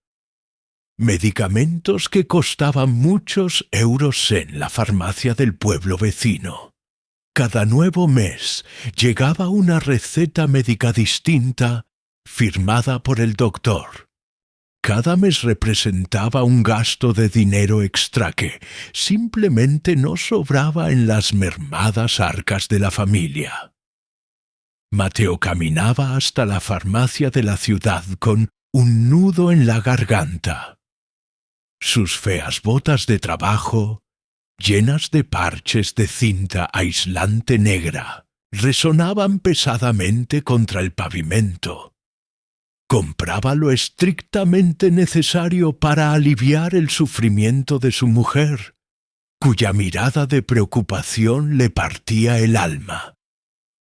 Medicamentos que costaban muchos euros en la farmacia del pueblo vecino. Cada nuevo mes llegaba una receta médica distinta, firmada por el doctor. Cada mes representaba un gasto de dinero extra que simplemente no sobraba en las mermadas arcas de la familia. Mateo caminaba hasta la farmacia de la ciudad con un nudo en la garganta. Sus feas botas de trabajo, llenas de parches de cinta aislante negra, resonaban pesadamente contra el pavimento. Compraba lo estrictamente necesario para aliviar el sufrimiento de su mujer, cuya mirada de preocupación le partía el alma,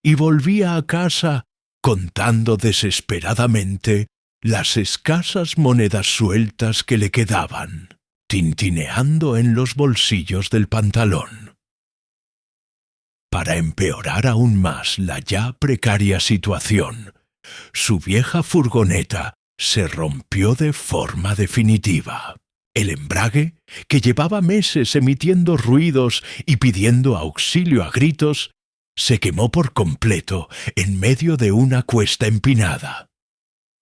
y volvía a casa contando desesperadamente las escasas monedas sueltas que le quedaban, tintineando en los bolsillos del pantalón. Para empeorar aún más la ya precaria situación, su vieja furgoneta se rompió de forma definitiva. El embrague, que llevaba meses emitiendo ruidos y pidiendo auxilio a gritos, se quemó por completo en medio de una cuesta empinada.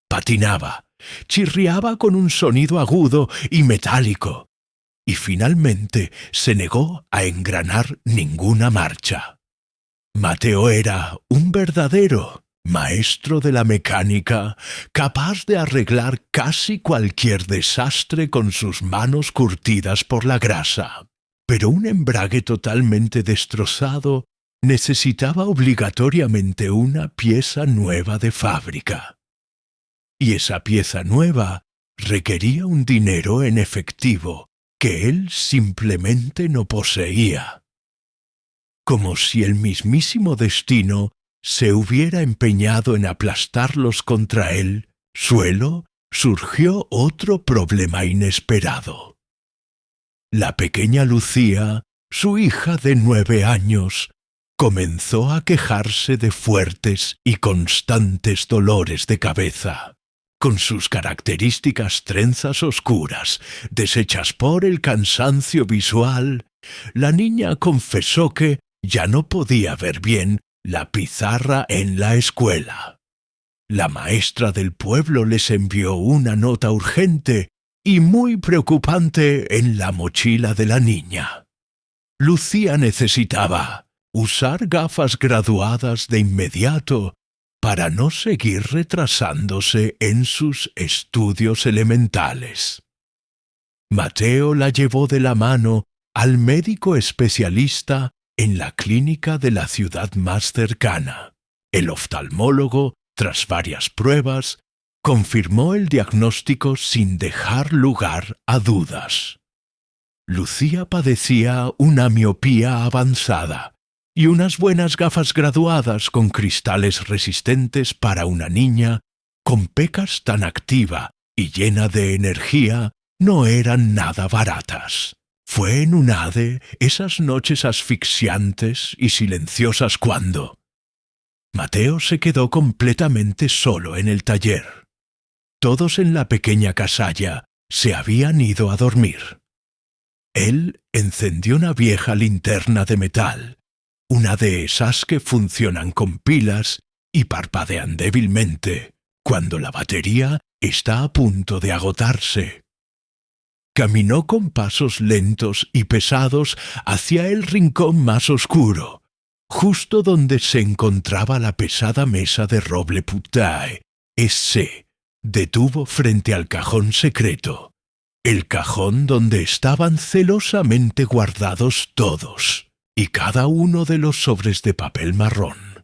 Patinaba, chirriaba con un sonido agudo y metálico, y finalmente se negó a engranar ninguna marcha. Mateo era un verdadero maestro de la mecánica, capaz de arreglar casi cualquier desastre con sus manos curtidas por la grasa. Pero un embrague totalmente destrozado necesitaba obligatoriamente una pieza nueva de fábrica. Y esa pieza nueva requería un dinero en efectivo que él simplemente no poseía. Como si el mismísimo destino se hubiera empeñado en aplastarlos contra él, surgió otro problema inesperado. La pequeña Lucía, su hija de 9 años, comenzó a quejarse de fuertes y constantes dolores de cabeza. Con sus características trenzas oscuras, deshechas por el cansancio visual, la niña confesó que ya no podía ver bien la pizarra en la escuela. La maestra del pueblo les envió una nota urgente y muy preocupante en la mochila de la niña. Lucía necesitaba usar gafas graduadas de inmediato para no seguir retrasándose en sus estudios elementales. Mateo la llevó de la mano al médico especialista en la clínica de la ciudad más cercana. El oftalmólogo, tras varias pruebas, confirmó el diagnóstico sin dejar lugar a dudas. Lucía padecía una miopía avanzada y unas buenas gafas graduadas con cristales resistentes para una niña con pecas tan activa y llena de energía no eran nada baratas. Fue en UNADE esas noches asfixiantes y silenciosas cuando Mateo se quedó completamente solo en el taller. Todos en la pequeña casalla se habían ido a dormir. Él encendió una vieja linterna de metal, una de esas que funcionan con pilas y parpadean débilmente cuando la batería está a punto de agotarse. Caminó con pasos lentos y pesados hacia el rincón más oscuro, justo donde se encontraba la pesada mesa de roble putae. Se detuvo frente al cajón secreto, el cajón donde estaban celosamente guardados todos y cada uno de los sobres de papel marrón.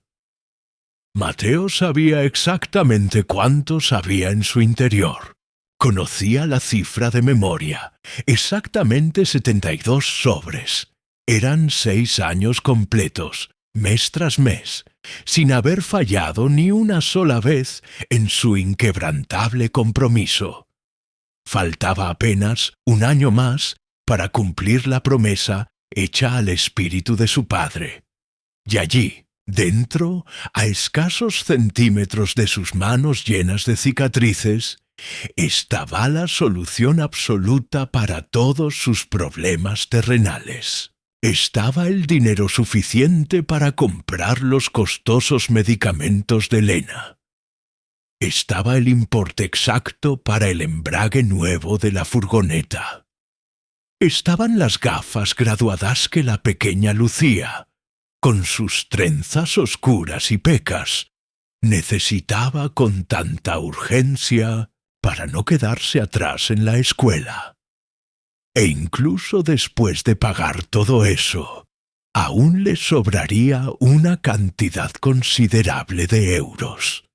Mateo sabía exactamente cuántos había en su interior. Conocía la cifra de memoria, exactamente 72 sobres. Eran 6 años completos, mes tras mes, sin haber fallado ni una sola vez en su inquebrantable compromiso. Faltaba apenas un año más para cumplir la promesa hecha al espíritu de su padre. Y allí, dentro, a escasos centímetros de sus manos llenas de cicatrices, estaba la solución absoluta para todos sus problemas terrenales. Estaba el dinero suficiente para comprar los costosos medicamentos de Lena. Estaba el importe exacto para el embrague nuevo de la furgoneta. Estaban las gafas graduadas que la pequeña Lucía, con sus trenzas oscuras y pecas, necesitaba con tanta urgencia para no quedarse atrás en la escuela. E incluso después de pagar todo eso, aún le sobraría una cantidad considerable de euros.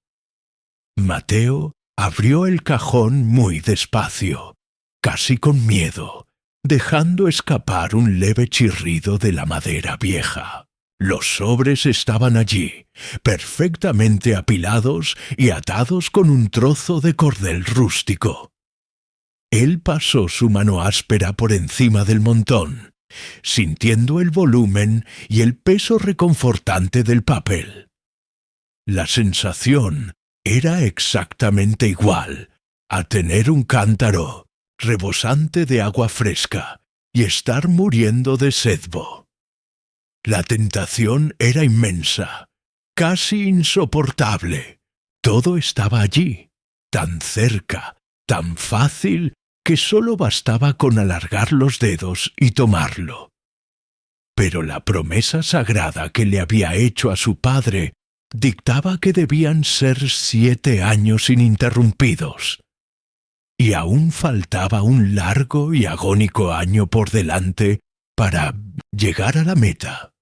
Mateo abrió el cajón muy despacio, casi con miedo, dejando escapar un leve chirrido de la madera vieja. Los sobres estaban allí, perfectamente apilados y atados con un trozo de cordel rústico. Él pasó su mano áspera por encima del montón, sintiendo el volumen y el peso reconfortante del papel. La sensación era exactamente igual a tener un cántaro rebosante de agua fresca y estar muriendo de sedbo. La tentación era inmensa, casi insoportable. Todo estaba allí, tan cerca, tan fácil, que solo bastaba con alargar los dedos y tomarlo. Pero la promesa sagrada que le había hecho a su padre dictaba que debían ser 7 años ininterrumpidos. Y aún faltaba un largo y agónico año por delante para llegar a la meta.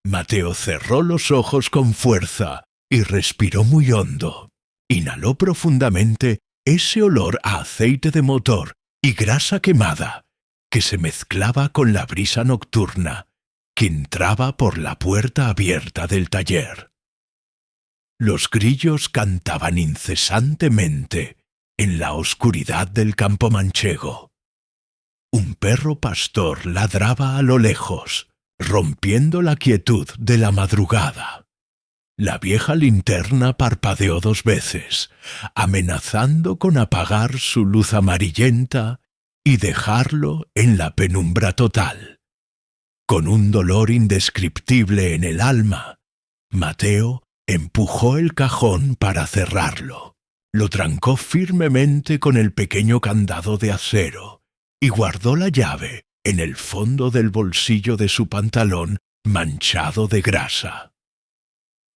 Mateo cerró los ojos con fuerza y respiró muy hondo. Inhaló profundamente ese olor a aceite de motor y grasa quemada que se mezclaba con la brisa nocturna que entraba por la puerta abierta del taller. Los grillos cantaban incesantemente en la oscuridad del campo manchego. Un perro pastor ladraba a lo lejos, rompiendo la quietud de la madrugada. La vieja linterna parpadeó 2 veces, amenazando con apagar su luz amarillenta y dejarlo en la penumbra total. Con un dolor indescriptible en el alma, Mateo Empujó el cajón para cerrarlo. Lo trancó firmemente con el pequeño candado de acero y guardó la llave en el fondo del bolsillo de su pantalón manchado de grasa.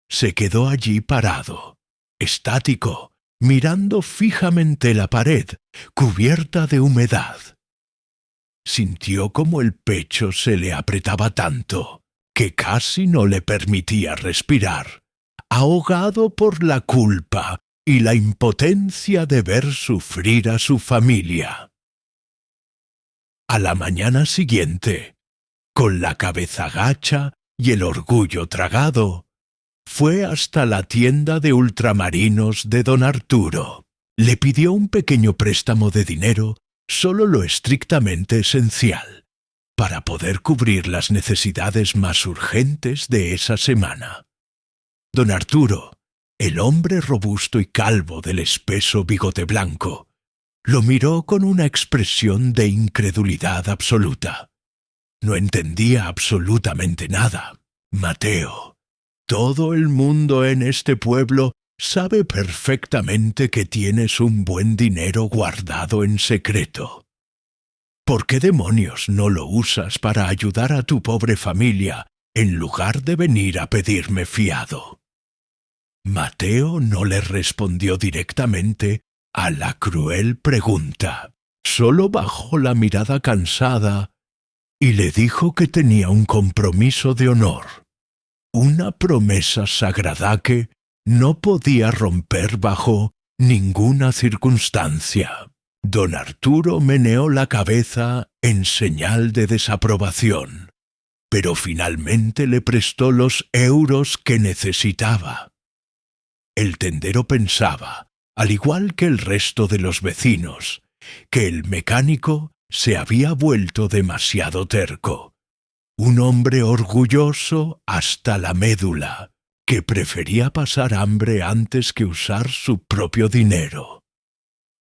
Se quedó allí parado, estático, mirando fijamente la pared, cubierta de humedad. Sintió como el pecho se le apretaba tanto que casi no le permitía respirar, ahogado por la culpa y la impotencia de ver sufrir a su familia. A la mañana siguiente, con la cabeza gacha y el orgullo tragado, fue hasta la tienda de ultramarinos de don Arturo. Le pidió un pequeño préstamo de dinero, solo lo estrictamente esencial, para poder cubrir las necesidades más urgentes de esa semana. Don Arturo, el hombre robusto y calvo del espeso bigote blanco, lo miró con una expresión de incredulidad absoluta. No entendía absolutamente nada. Mateo, todo el mundo en este pueblo sabe perfectamente que tienes un buen dinero guardado en secreto. ¿Por qué demonios no lo usas para ayudar a tu pobre familia en lugar de venir a pedirme fiado? Mateo no le respondió directamente a la cruel pregunta. Solo bajó la mirada cansada y le dijo que tenía un compromiso de honor, una promesa sagrada que no podía romper bajo ninguna circunstancia. Don Arturo meneó la cabeza en señal de desaprobación, pero finalmente le prestó los euros que necesitaba. El tendero pensaba, al igual que el resto de los vecinos, que el mecánico se había vuelto demasiado terco, un hombre orgulloso hasta la médula, que prefería pasar hambre antes que usar su propio dinero.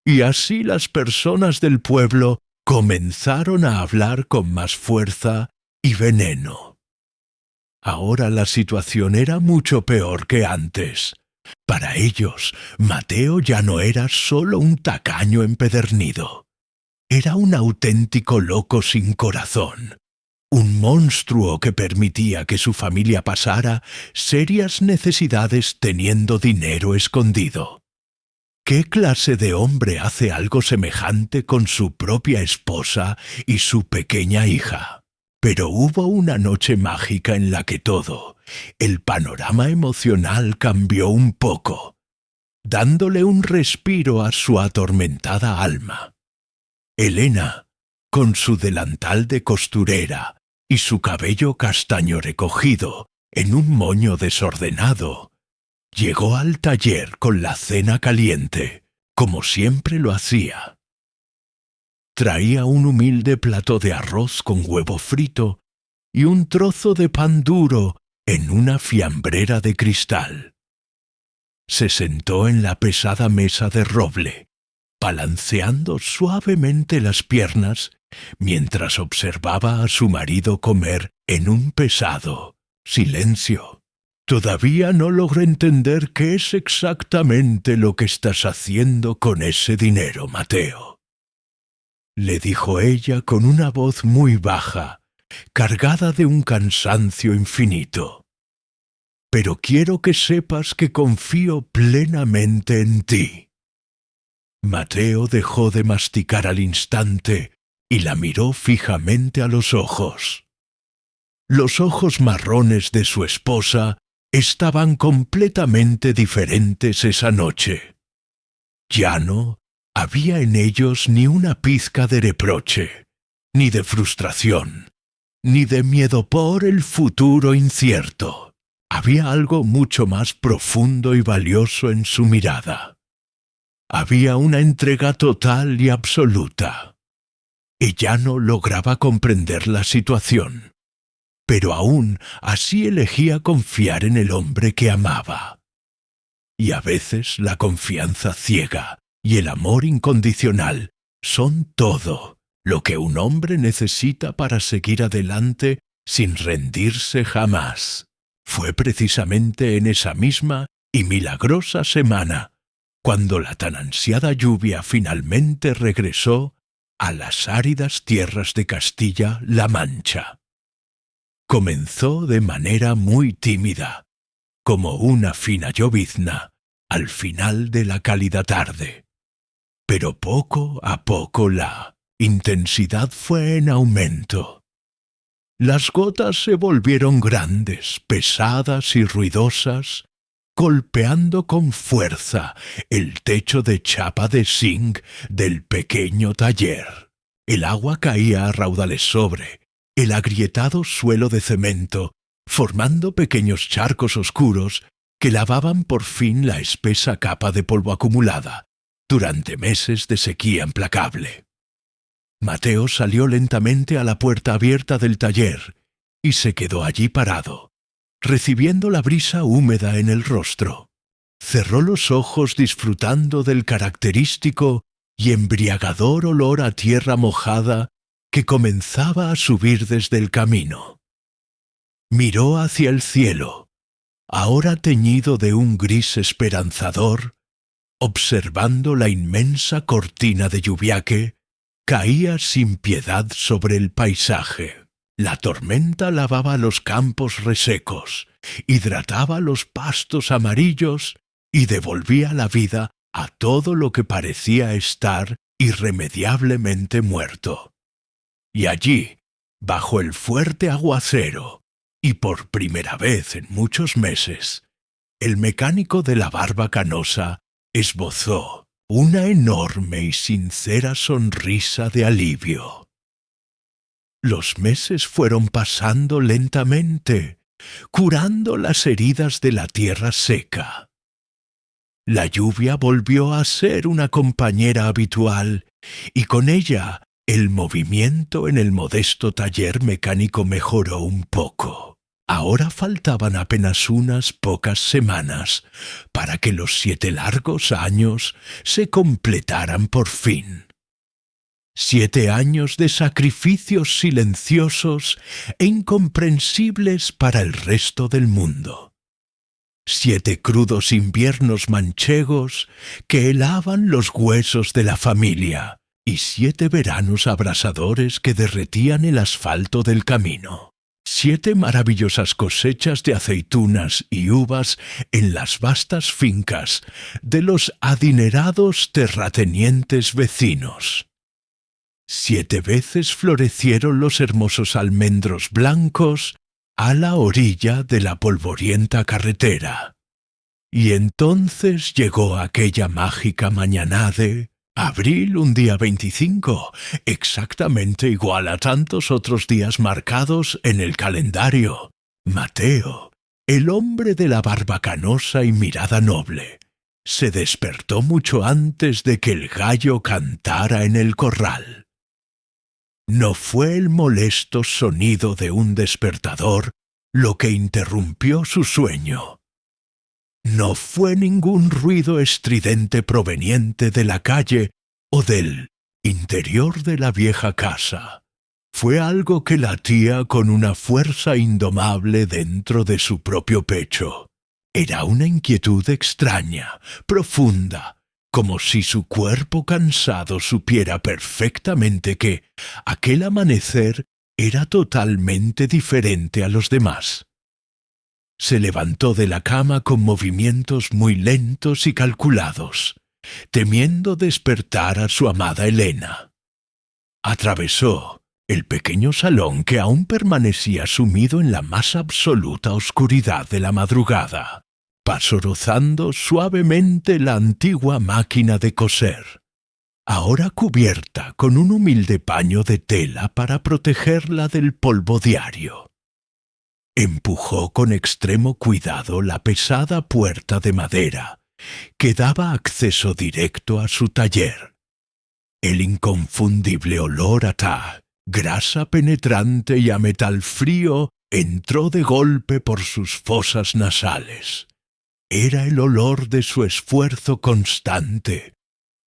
Y así las personas del pueblo comenzaron a hablar con más fuerza y veneno. Ahora la situación era mucho peor que antes. Para ellos, Mateo ya no era solo un tacaño empedernido. Era un auténtico loco sin corazón, un monstruo que permitía que su familia pasara serias necesidades teniendo dinero escondido. ¿Qué clase de hombre hace algo semejante con su propia esposa y su pequeña hija? Pero hubo una noche mágica en la que todo, el panorama emocional cambió un poco, dándole un respiro a su atormentada alma. Elena, con su delantal de costurera y su cabello castaño recogido en un moño desordenado, llegó al taller con la cena caliente, como siempre lo hacía. Traía un humilde plato de arroz con huevo frito y un trozo de pan duro en una fiambrera de cristal. Se sentó en la pesada mesa de roble, balanceando suavemente las piernas mientras observaba a su marido comer en un pesado silencio. Todavía no logro entender qué es exactamente lo que estás haciendo con ese dinero, Mateo, le dijo ella con una voz muy baja, cargada de un cansancio infinito. Pero quiero que sepas que confío plenamente en ti. Mateo dejó de masticar al instante y la miró fijamente a los ojos. Los ojos marrones de su esposa estaban completamente diferentes esa noche. Ya no había en ellos ni una pizca de reproche, ni de frustración, ni de miedo por el futuro incierto. Había algo mucho más profundo y valioso en su mirada. Había una entrega total y absoluta. Ella no lograba comprender la situación, pero aún así elegía confiar en el hombre que amaba. Y a veces la confianza ciega y el amor incondicional son todo lo que un hombre necesita para seguir adelante sin rendirse jamás. Fue precisamente en esa misma y milagrosa semana cuando la tan ansiada lluvia finalmente regresó a las áridas tierras de Castilla-La Mancha. Comenzó de manera muy tímida, como una fina llovizna al final de la cálida tarde. Pero poco a poco la intensidad fue en aumento. Las gotas se volvieron grandes, pesadas y ruidosas, golpeando con fuerza el techo de chapa de zinc del pequeño taller. El agua caía a raudales sobre el agrietado suelo de cemento, formando pequeños charcos oscuros que lavaban por fin la espesa capa de polvo acumulada durante meses de sequía implacable. Mateo salió lentamente a la puerta abierta del taller y se quedó allí parado, recibiendo la brisa húmeda en el rostro. Cerró los ojos disfrutando del característico y embriagador olor a tierra mojada que comenzaba a subir desde el camino. Miró hacia el cielo, ahora teñido de un gris esperanzador, observando la inmensa cortina de lluvia que caía sin piedad sobre el paisaje. La tormenta lavaba los campos resecos, hidrataba los pastos amarillos y devolvía la vida a todo lo que parecía estar irremediablemente muerto. Y allí, bajo el fuerte aguacero, y por primera vez en muchos meses, el mecánico de la barba canosa esbozó una enorme y sincera sonrisa de alivio. Los meses fueron pasando lentamente, curando las heridas de la tierra seca. La lluvia volvió a ser una compañera habitual y con ella el movimiento en el modesto taller mecánico mejoró un poco. Ahora faltaban apenas unas pocas semanas para que los 7 largos años se completaran por fin. 7 años de sacrificios silenciosos e incomprensibles para el resto del mundo. 7 crudos inviernos manchegos que helaban los huesos de la familia y 7 veranos abrasadores que derretían el asfalto del camino. 7 maravillosas cosechas de aceitunas y uvas en las vastas fincas de los adinerados terratenientes vecinos. 7 veces florecieron los hermosos almendros blancos a la orilla de la polvorienta carretera. Y entonces llegó aquella mágica mañana de abril, un día 25, exactamente igual a tantos otros días marcados en el calendario. Mateo, el hombre de la barba canosa y mirada noble, se despertó mucho antes de que el gallo cantara en el corral. No fue el molesto sonido de un despertador lo que interrumpió su sueño. No fue ningún ruido estridente proveniente de la calle o del interior de la vieja casa. Fue algo que latía con una fuerza indomable dentro de su propio pecho. Era una inquietud extraña, profunda, como si su cuerpo cansado supiera perfectamente que aquel amanecer era totalmente diferente a los demás. Se levantó de la cama con movimientos muy lentos y calculados, temiendo despertar a su amada Elena. Atravesó el pequeño salón que aún permanecía sumido en la más absoluta oscuridad de la madrugada. Pasó rozando suavemente la antigua máquina de coser, ahora cubierta con un humilde paño de tela para protegerla del polvo diario. Empujó con extremo cuidado la pesada puerta de madera que daba acceso directo a su taller. El inconfundible olor a tahúr, grasa penetrante y a metal frío, entró de golpe por sus fosas nasales. Era el olor de su esfuerzo constante,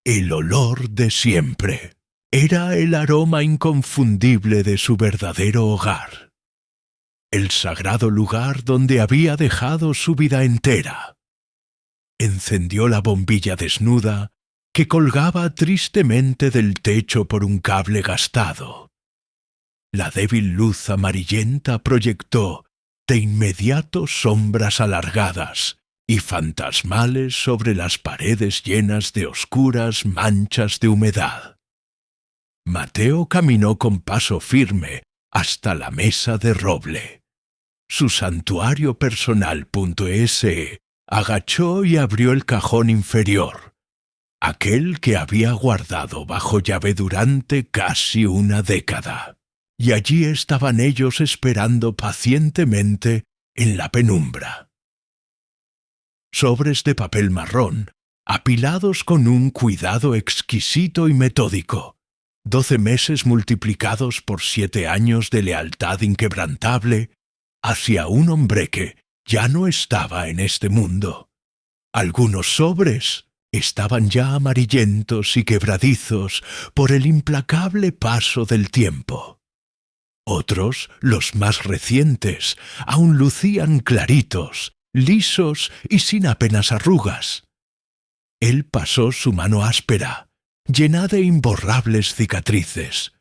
el olor de siempre. Era el aroma inconfundible de su verdadero hogar. el sagrado lugar donde había dejado su vida entera. Encendió la bombilla desnuda que colgaba tristemente del techo por un cable gastado. La débil luz amarillenta proyectó de inmediato sombras alargadas y fantasmales sobre las paredes llenas de oscuras manchas de humedad. Mateo caminó con paso firme hasta la mesa de roble. Su santuario personal.se agachó y abrió el cajón inferior, aquel que había guardado bajo llave durante casi una década. Y allí estaban ellos esperando pacientemente en la penumbra. Sobres de papel marrón, apilados con un cuidado exquisito y metódico, 12 meses multiplicados por 7 años de lealtad inquebrantable hacia un hombre que ya no estaba en este mundo. Algunos sobres estaban ya amarillentos y quebradizos por el implacable paso del tiempo. Otros, los más recientes, aún lucían claritos, lisos y sin apenas arrugas. Él pasó su mano áspera, llena de imborrables cicatrices,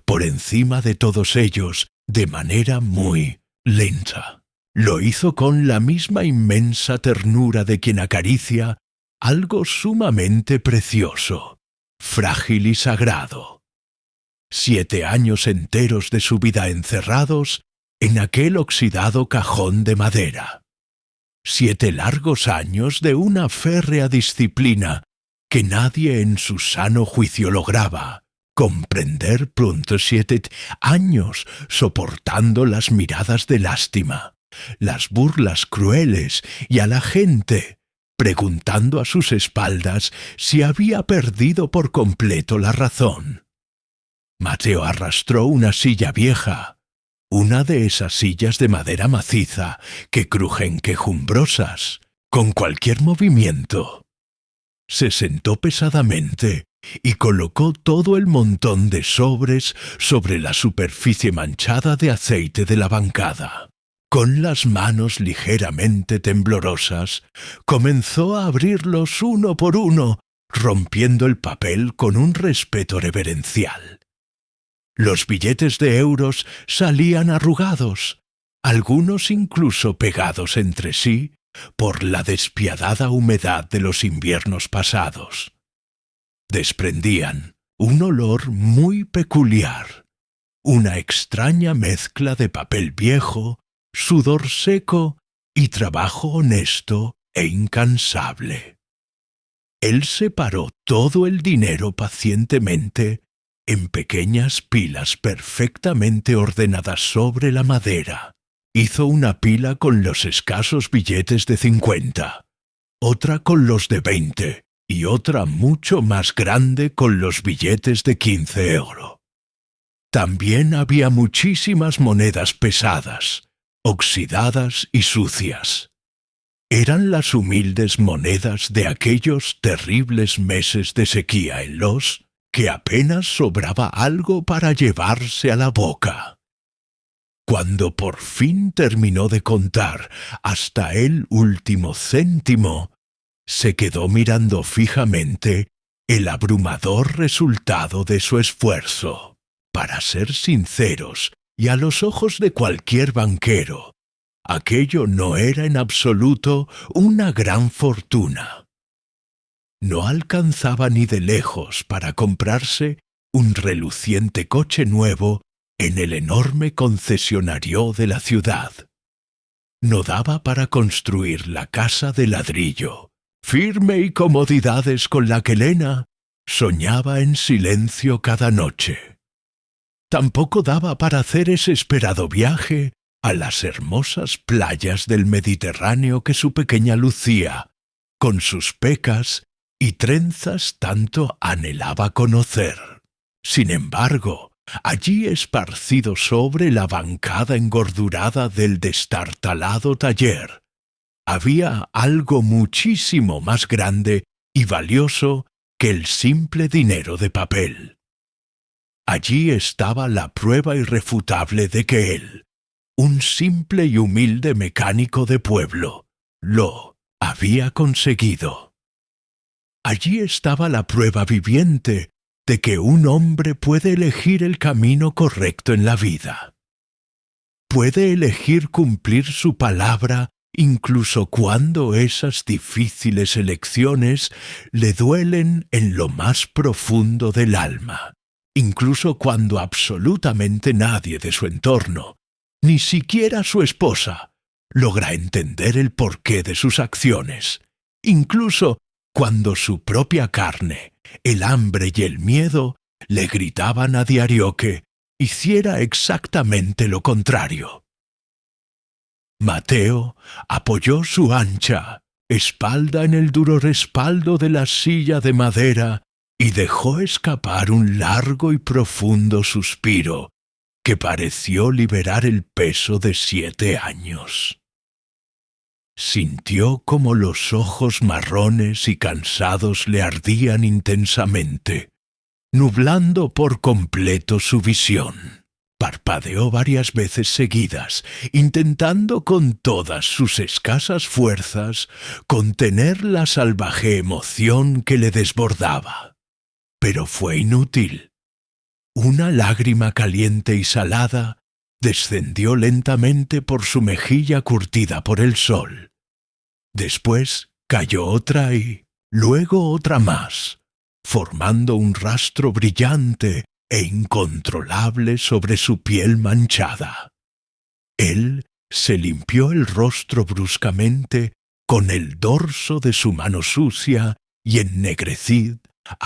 por encima de todos ellos de manera muy lenta. Lo hizo con la misma inmensa ternura de quien acaricia algo sumamente precioso, frágil y sagrado. 7 años enteros de su vida encerrados en aquel oxidado cajón de madera. 7 largos años de una férrea disciplina que nadie en su sano juicio lograba comprender. 7 años soportando las miradas de lástima, las burlas crueles y a la gente preguntando a sus espaldas si había perdido por completo la razón. Mateo arrastró una silla vieja, una de esas sillas de madera maciza que crujen quejumbrosas con cualquier movimiento. Se sentó pesadamente y colocó todo el montón de sobres sobre la superficie manchada de aceite de la bancada. Con las manos ligeramente temblorosas, comenzó a abrirlos uno por uno, rompiendo el papel con un respeto reverencial. Los billetes de euros salían arrugados, algunos incluso pegados entre sí por la despiadada humedad de los inviernos pasados. Desprendían un olor muy peculiar, una extraña mezcla de papel viejo, sudor seco y trabajo honesto e incansable. Él separó todo el dinero pacientemente en pequeñas pilas perfectamente ordenadas sobre la madera. Hizo una pila con los escasos billetes de 50, otra con los de 20 y otra mucho más grande con los billetes de 15 euros. También había muchísimas monedas pesadas, oxidadas y sucias. Eran las humildes monedas de aquellos terribles meses de sequía en los que apenas sobraba algo para llevarse a la boca. Cuando por fin terminó de contar hasta el último céntimo, se quedó mirando fijamente el abrumador resultado de su esfuerzo. Para ser sinceros, y a los ojos de cualquier banquero, aquello no era en absoluto una gran fortuna. No alcanzaba ni de lejos para comprarse un reluciente coche nuevo en el enorme concesionario de la ciudad. No daba para construir la casa de ladrillo, firme y comodidades con la que Elena soñaba en silencio cada noche. Tampoco daba para hacer ese esperado viaje a las hermosas playas del Mediterráneo que su pequeña Lucía, con sus pecas y trenzas, tanto anhelaba conocer. Sin embargo, allí esparcido sobre la bancada engordurada del destartalado taller, había algo muchísimo más grande y valioso que el simple dinero de papel. Allí estaba la prueba irrefutable de que él, un simple y humilde mecánico de pueblo, lo había conseguido. Allí estaba la prueba viviente de que un hombre puede elegir el camino correcto en la vida. Puede elegir cumplir su palabra incluso cuando esas difíciles elecciones le duelen en lo más profundo del alma, incluso cuando absolutamente nadie de su entorno, ni siquiera su esposa, logra entender el porqué de sus acciones, incluso cuando su propia carne, el hambre y el miedo le gritaban a diario que hiciera exactamente lo contrario. Mateo apoyó su ancha espalda en el duro respaldo de la silla de madera y dejó escapar un largo y profundo suspiro que pareció liberar el peso de 7 años. Sintió como los ojos marrones y cansados le ardían intensamente, nublando por completo su visión. Parpadeó varias veces seguidas, intentando con todas sus escasas fuerzas contener la salvaje emoción que le desbordaba. Pero fue inútil. Una lágrima caliente y salada descendió lentamente por su mejilla curtida por el sol. Después cayó otra y luego otra más, formando un rastro brillante e incontrolable sobre su piel manchada. Él se limpió el rostro bruscamente con el dorso de su mano sucia y ennegrecida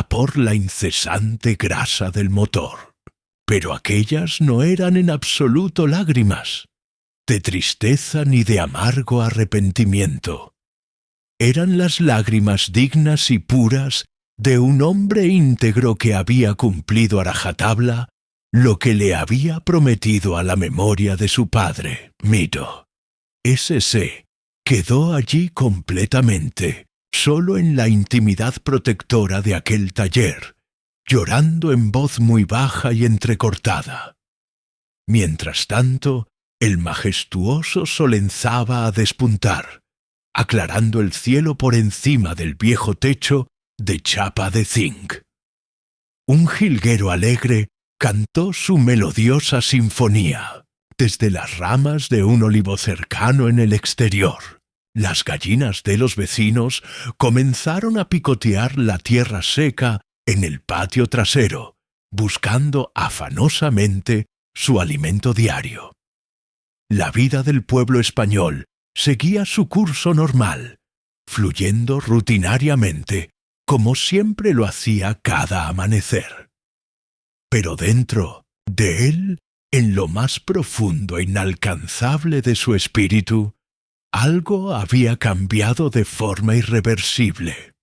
por la incesante grasa del motor. Pero aquellas no eran en absoluto lágrimas, de tristeza ni de amargo arrepentimiento. Eran las lágrimas dignas y puras de un hombre íntegro que había cumplido a rajatabla lo que le había prometido a la memoria de su padre, Mito. Ese se quedó allí completamente, solo en la intimidad protectora de aquel taller, llorando en voz muy baja y entrecortada. Mientras tanto, el majestuoso sol enzaba a despuntar, aclarando el cielo por encima del viejo techo de chapa de zinc. Un jilguero alegre cantó su melodiosa sinfonía desde las ramas de un olivo cercano en el exterior. Las gallinas de los vecinos comenzaron a picotear la tierra seca en el patio trasero, buscando afanosamente su alimento diario. La vida del pueblo español seguía su curso normal, fluyendo rutinariamente, como siempre lo hacía cada amanecer. Pero dentro de él, en lo más profundo e inalcanzable de su espíritu, algo había cambiado de forma irreversible.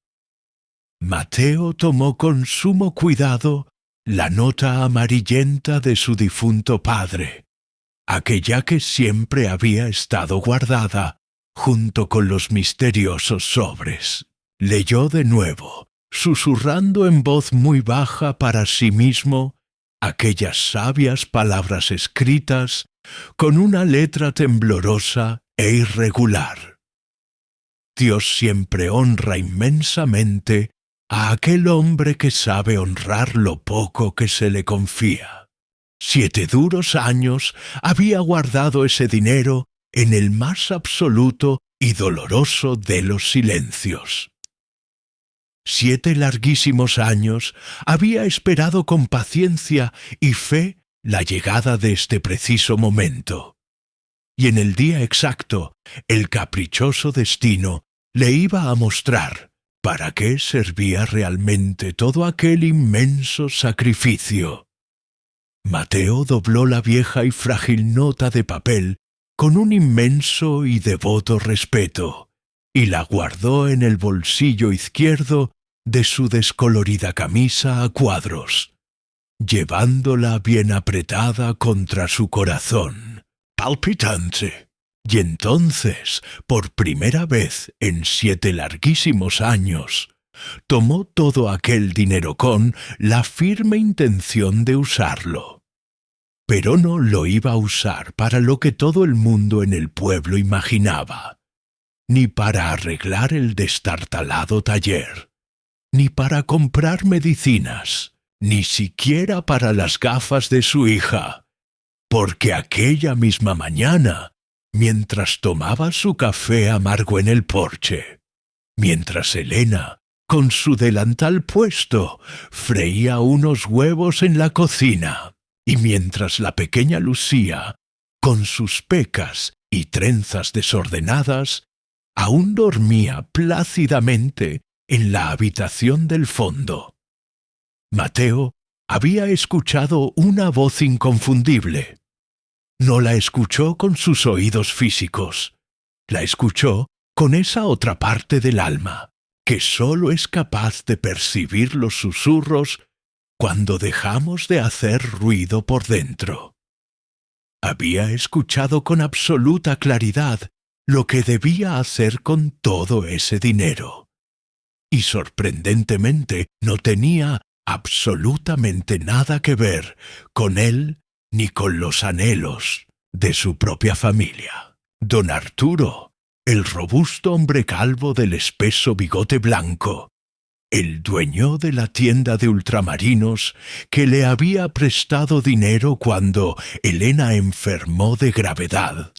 Mateo tomó con sumo cuidado la nota amarillenta de su difunto padre, aquella que siempre había estado guardada junto con los misteriosos sobres. Leyó de nuevo, susurrando en voz muy baja para sí mismo, aquellas sabias palabras escritas con una letra temblorosa e irregular. Dios siempre honra inmensamente a aquel hombre que sabe honrar lo poco que se le confía. 7 duros años había guardado ese dinero en el más absoluto y doloroso de los silencios. 7 larguísimos años había esperado con paciencia y fe la llegada de este preciso momento. Y en el día exacto, el caprichoso destino le iba a mostrar para qué servía realmente todo aquel inmenso sacrificio. Mateo dobló la vieja y frágil nota de papel con un inmenso y devoto respeto, y la guardó en el bolsillo izquierdo de su descolorida camisa a cuadros, llevándola bien apretada contra su corazón, palpitante. Y entonces, por primera vez en 7 larguísimos años, tomó todo aquel dinero con la firme intención de usarlo. pero no lo iba a usar para lo que todo el mundo en el pueblo imaginaba, ni para arreglar el destartalado taller, ni para comprar medicinas, ni siquiera para las gafas de su hija, porque aquella misma mañana, mientras tomaba su café amargo en el porche, mientras Elena, con su delantal puesto, freía unos huevos en la cocina, y mientras la pequeña Lucía, con sus pecas y trenzas desordenadas, aún dormía plácidamente en la habitación del fondo, Mateo había escuchado una voz inconfundible. No la escuchó con sus oídos físicos, la escuchó con esa otra parte del alma que sólo es capaz de percibir los susurros cuando dejamos de hacer ruido por dentro. Había escuchado con absoluta claridad lo que debía hacer con todo ese dinero. Y sorprendentemente no tenía absolutamente nada que ver con él ni con los anhelos de su propia familia. Don Arturo, el robusto hombre calvo del espeso bigote blanco, el dueño de la tienda de ultramarinos que le había prestado dinero cuando Elena enfermó de gravedad,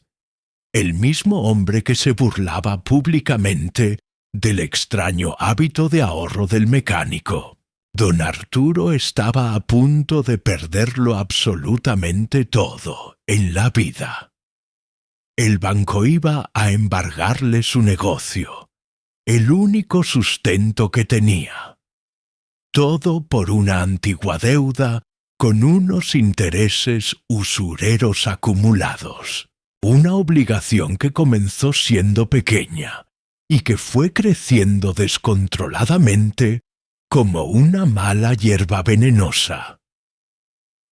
el mismo hombre que se burlaba públicamente del extraño hábito de ahorro del mecánico. Don Arturo estaba a punto de perderlo absolutamente todo en la vida. El banco iba a embargarle su negocio, el único sustento que tenía. Todo por una antigua deuda con unos intereses usureros acumulados. Una obligación que comenzó siendo pequeña y que fue creciendo descontroladamente como una mala hierba venenosa.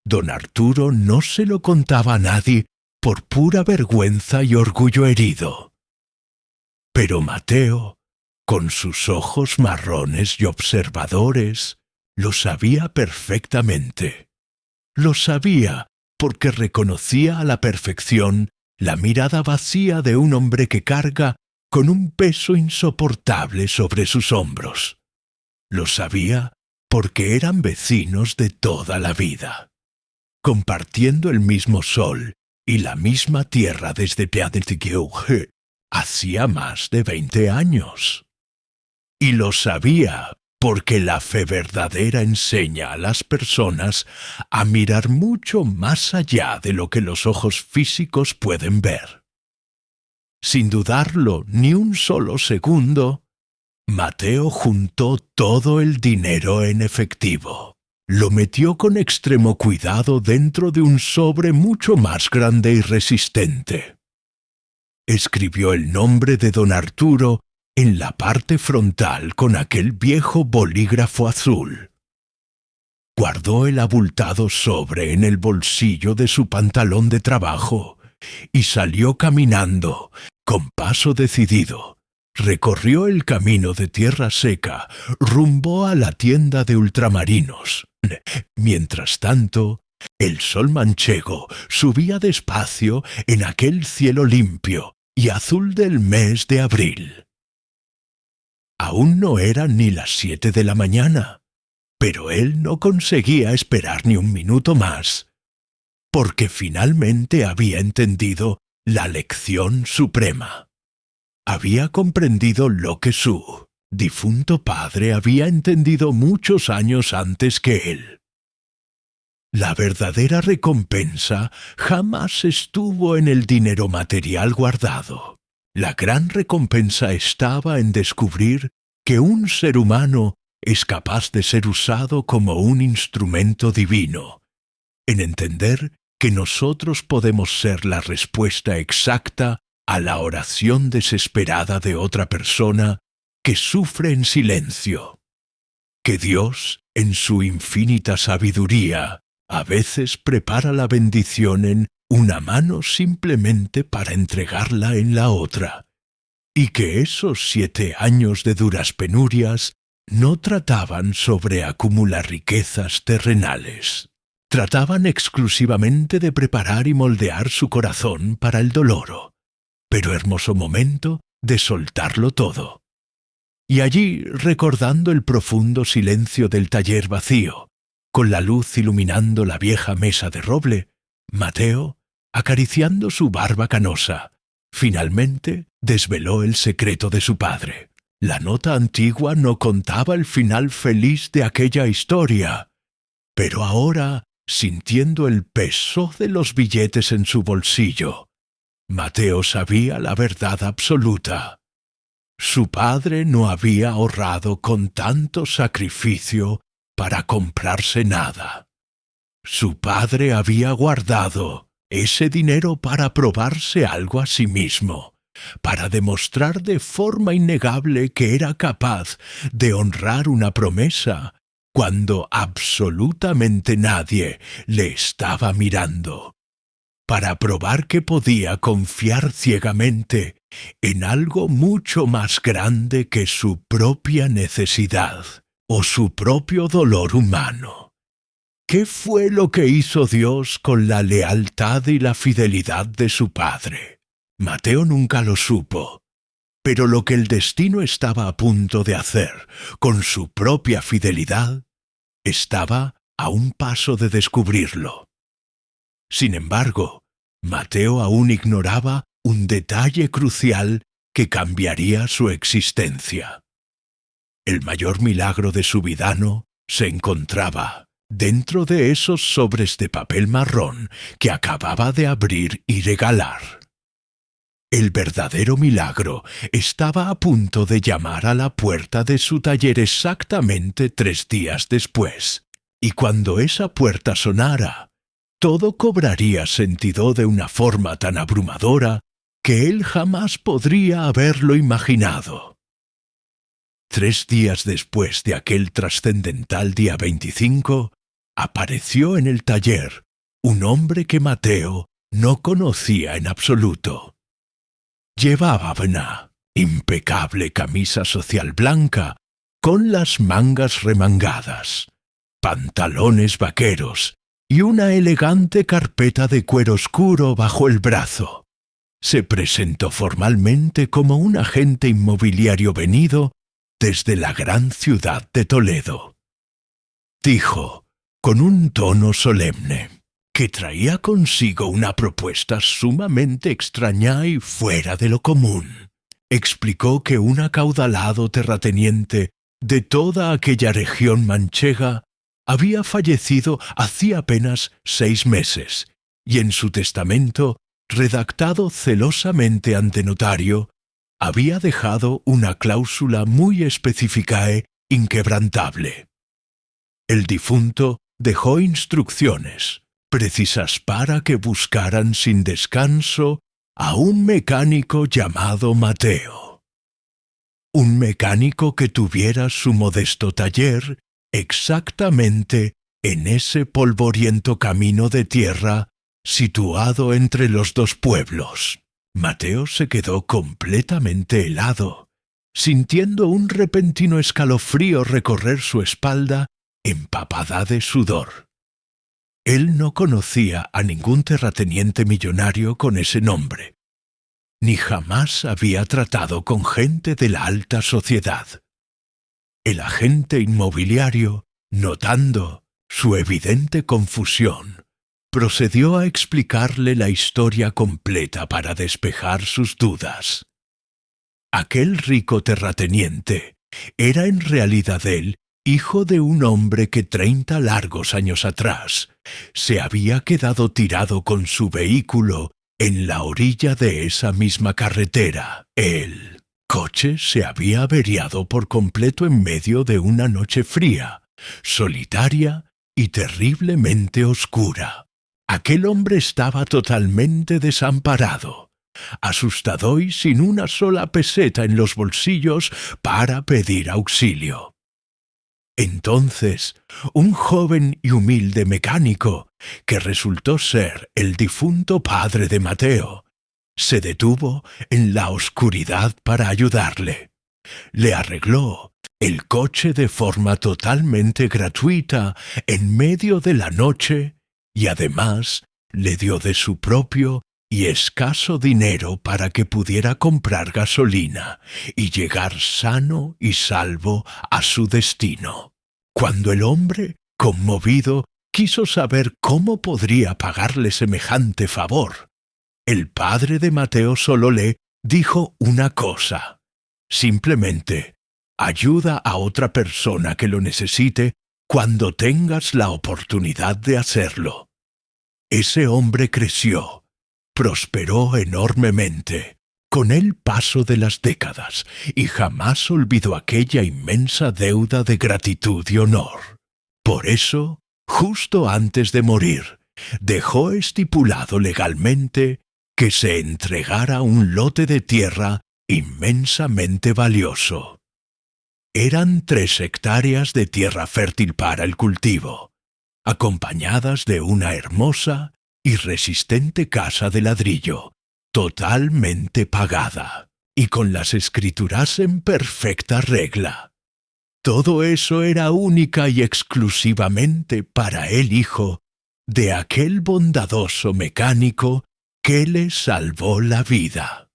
Don Arturo no se lo contaba a nadie por pura vergüenza y orgullo herido. Pero Mateo, con sus ojos marrones y observadores, lo sabía perfectamente. Lo sabía porque reconocía a la perfección la mirada vacía de un hombre que carga con un peso insoportable sobre sus hombros. Lo sabía porque eran vecinos de toda la vida, compartiendo el mismo sol y la misma tierra desde Piadeltigueuge hacía más de 20 años. Y lo sabía porque la fe verdadera enseña a las personas a mirar mucho más allá de lo que los ojos físicos pueden ver. Sin dudarlo ni un solo segundo, Mateo juntó todo el dinero en efectivo. Lo metió con extremo cuidado dentro de un sobre mucho más grande y resistente. Escribió el nombre de don Arturo en la parte frontal con aquel viejo bolígrafo azul. Guardó el abultado sobre en el bolsillo de su pantalón de trabajo y salió caminando con paso decidido. Recorrió el camino de tierra seca rumbo a la tienda de ultramarinos. Mientras tanto, el sol manchego subía despacio en aquel cielo limpio y azul del mes de abril. Aún no eran ni las 7 de la mañana, pero él no conseguía esperar ni un minuto más, porque finalmente había entendido la lección suprema. Había comprendido lo que su difunto padre había entendido muchos años antes que él. La verdadera recompensa jamás estuvo en el dinero material guardado. La gran recompensa estaba en descubrir que un ser humano es capaz de ser usado como un instrumento divino, en entender que nosotros podemos ser la respuesta exacta a la oración desesperada de otra persona que sufre en silencio, que Dios, en su infinita sabiduría, a veces prepara la bendición en una mano simplemente para entregarla en la otra, y que esos 7 años de duras penurias no trataban sobre acumular riquezas terrenales, Trataban exclusivamente de preparar y moldear su corazón para el doloro, pero hermoso momento de soltarlo todo. Y allí, recordando el profundo silencio del taller vacío, con la luz iluminando la vieja mesa de roble, Mateo, acariciando su barba canosa, finalmente desveló el secreto de su padre. La nota antigua no contaba el final feliz de aquella historia, pero ahora, sintiendo el peso de los billetes en su bolsillo, Mateo sabía la verdad absoluta. Su padre no había ahorrado con tanto sacrificio para comprarse nada. Su padre había guardado ese dinero para probarse algo a sí mismo, para demostrar de forma innegable que era capaz de honrar una promesa cuando absolutamente nadie le estaba mirando, para probar que podía confiar ciegamente en algo mucho más grande que su propia necesidad o su propio dolor humano. ¿Qué fue lo que hizo Dios con la lealtad y la fidelidad de su padre? Mateo nunca lo supo, pero lo que el destino estaba a punto de hacer con su propia fidelidad estaba a un paso de descubrirlo. Sin embargo, Mateo aún ignoraba un detalle crucial que cambiaría su existencia. El mayor milagro de su vidano se encontraba dentro de esos sobres de papel marrón que acababa de abrir y regalar. El verdadero milagro estaba a punto de llamar a la puerta de su taller exactamente 3 días después, y cuando esa puerta sonara, todo cobraría sentido de una forma tan abrumadora que él jamás podría haberlo imaginado. 3 días después de aquel trascendental día 25, apareció en el taller un hombre que Mateo no conocía en absoluto. Llevaba una impecable camisa social blanca con las mangas remangadas, pantalones vaqueros y una elegante carpeta de cuero oscuro bajo el brazo. Se presentó formalmente como un agente inmobiliario venido desde la gran ciudad de Toledo. Dijo, con un tono solemne, que traía consigo una propuesta sumamente extraña y fuera de lo común. Explicó que un acaudalado terrateniente de toda aquella región manchega había fallecido hacía apenas 6 meses, y en su testamento, redactado celosamente ante notario, había dejado una cláusula muy específica e inquebrantable. El difunto dejó instrucciones precisas para que buscaran sin descanso a un mecánico llamado Mateo. Un mecánico que tuviera su modesto taller exactamente en ese polvoriento camino de tierra situado entre los 2 pueblos. Mateo se quedó completamente helado, sintiendo un repentino escalofrío recorrer su espalda empapada de sudor. Él no conocía a ningún terrateniente millonario con ese nombre, ni jamás había tratado con gente de la alta sociedad. El agente inmobiliario, notando su evidente confusión, procedió a explicarle la historia completa para despejar sus dudas. Aquel rico terrateniente era en realidad él hijo de un hombre que 30 largos años atrás se había quedado tirado con su vehículo en la orilla de esa misma carretera. El coche se había averiado por completo en medio de una noche fría, solitaria y terriblemente oscura. Aquel hombre estaba totalmente desamparado, asustado y sin una sola peseta en los bolsillos para pedir auxilio. Entonces, un joven y humilde mecánico, que resultó ser el difunto padre de Mateo, se detuvo en la oscuridad para ayudarle. Le arregló el coche de forma totalmente gratuita en medio de la noche y además le dio de su propio y escaso dinero para que pudiera comprar gasolina y llegar sano y salvo a su destino. Cuando el hombre, conmovido, quiso saber cómo podría pagarle semejante favor, el padre de Mateo solo le dijo una cosa: simplemente, ayuda a otra persona que lo necesite cuando tengas la oportunidad de hacerlo. Ese hombre creció, prosperó enormemente con el paso de las décadas y jamás olvidó aquella inmensa deuda de gratitud y honor. Por eso, justo antes de morir, dejó estipulado legalmente que se entregara un lote de tierra inmensamente valioso. Eran 3 hectáreas de tierra fértil para el cultivo, acompañadas de una hermosa y resistente casa de ladrillo, totalmente pagada, y con las escrituras en perfecta regla. Todo eso era única y exclusivamente para el hijo de aquel bondadoso mecánico que le salvó la vida.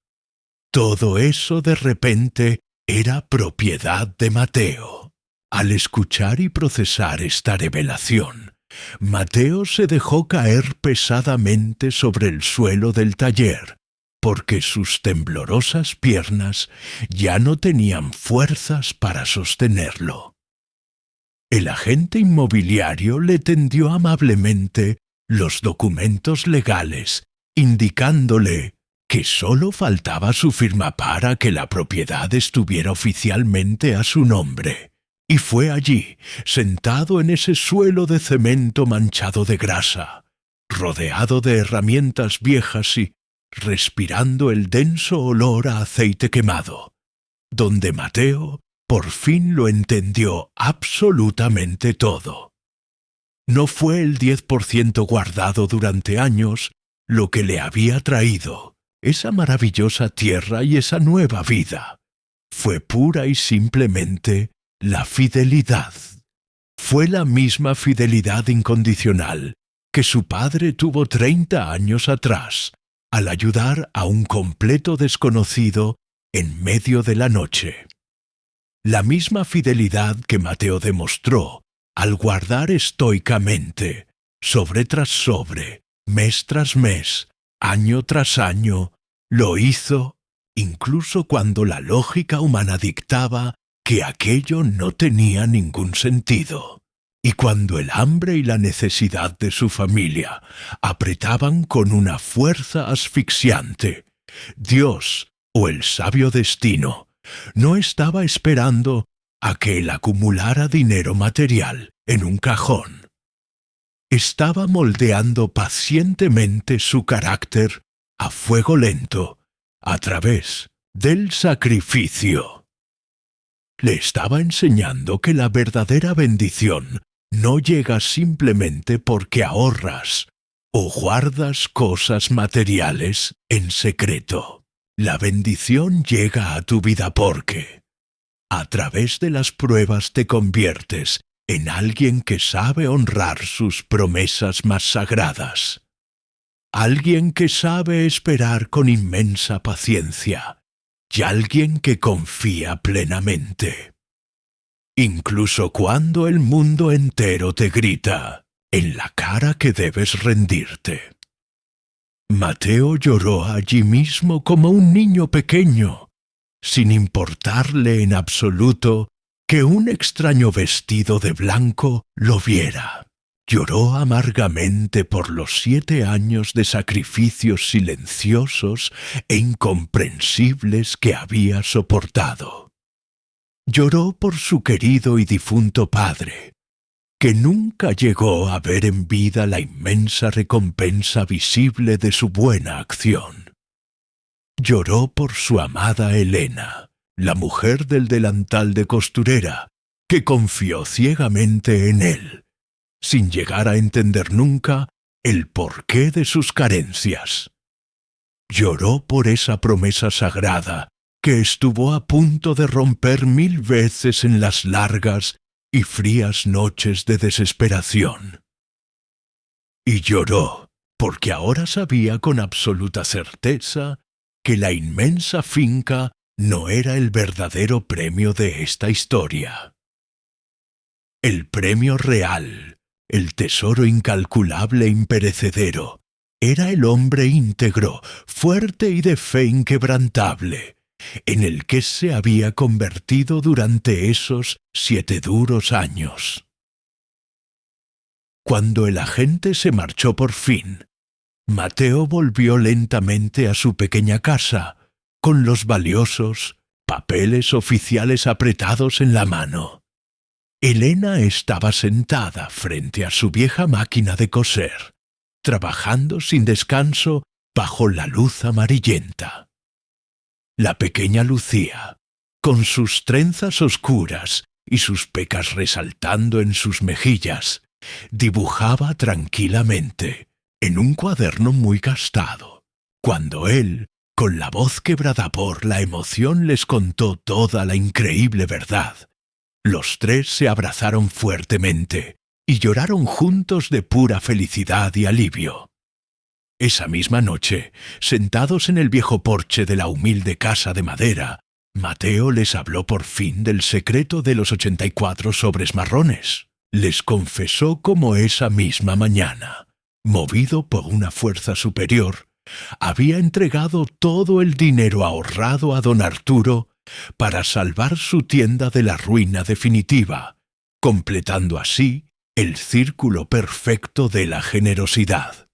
Todo eso de repente era propiedad de Mateo. Al escuchar y procesar esta revelación, Mateo se dejó caer pesadamente sobre el suelo del taller, porque sus temblorosas piernas ya no tenían fuerzas para sostenerlo. El agente inmobiliario le tendió amablemente los documentos legales, indicándole que sólo faltaba su firma para que la propiedad estuviera oficialmente a su nombre. Y fue allí, sentado en ese suelo de cemento manchado de grasa, rodeado de herramientas viejas y respirando el denso olor a aceite quemado, donde Mateo por fin lo entendió absolutamente todo. No fue el 10% guardado durante años lo que le había traído esa maravillosa tierra y esa nueva vida. Fue pura y simplemente la fidelidad. Fue la misma fidelidad incondicional que su padre tuvo 30 años atrás, al ayudar a un completo desconocido en medio de la noche. La misma fidelidad que Mateo demostró al guardar estoicamente, sobre tras sobre, mes tras mes, año tras año, lo hizo incluso cuando la lógica humana dictaba que aquello no tenía ningún sentido, y cuando el hambre y la necesidad de su familia apretaban con una fuerza asfixiante. Dios, o el sabio destino, no estaba esperando a que él acumulara dinero material en un cajón. Estaba moldeando pacientemente su carácter a fuego lento, a través del sacrificio. Le estaba enseñando que la verdadera bendición no llega simplemente porque ahorras o guardas cosas materiales en secreto. La bendición llega a tu vida porque, a través de las pruebas, te conviertes en alguien que sabe honrar sus promesas más sagradas. Alguien que sabe esperar con inmensa paciencia y alguien que confía plenamente. Incluso cuando el mundo entero te grita en la cara que debes rendirte. Mateo lloró allí mismo como un niño pequeño, sin importarle en absoluto que un extraño vestido de blanco lo viera. Lloró amargamente por los 7 años de sacrificios silenciosos e incomprensibles que había soportado. Lloró por su querido y difunto padre, que nunca llegó a ver en vida la inmensa recompensa visible de su buena acción. Lloró por su amada Elena, la mujer del delantal de costurera, que confió ciegamente en él, sin llegar a entender nunca el porqué de sus carencias. Lloró por esa promesa sagrada que estuvo a punto de romper 1000 veces en las largas y frías noches de desesperación. y lloró, porque ahora sabía con absoluta certeza que la inmensa finca no era el verdadero premio de esta historia. El premio real, el tesoro incalculable e imperecedero, era el hombre íntegro, fuerte y de fe inquebrantable, en el que se había convertido durante esos 7 duros años. Cuando el agente se marchó por fin, Mateo volvió lentamente a su pequeña casa, con los valiosos papeles oficiales apretados en la mano. Elena estaba sentada frente a su vieja máquina de coser, trabajando sin descanso bajo la luz amarillenta. La pequeña Lucía, con sus trenzas oscuras y sus pecas resaltando en sus mejillas, dibujaba tranquilamente en un cuaderno muy gastado, cuando él, con la voz quebrada por la emoción, les contó toda la increíble verdad. Los 3 se abrazaron fuertemente y lloraron juntos de pura felicidad y alivio. Esa misma noche, sentados en el viejo porche de la humilde casa de madera, Mateo les habló por fin del secreto de los 84 sobres marrones. Les confesó cómo esa misma mañana, movido por una fuerza superior, había entregado todo el dinero ahorrado a don Arturo para salvar su tienda de la ruina definitiva, completando así el círculo perfecto de la generosidad.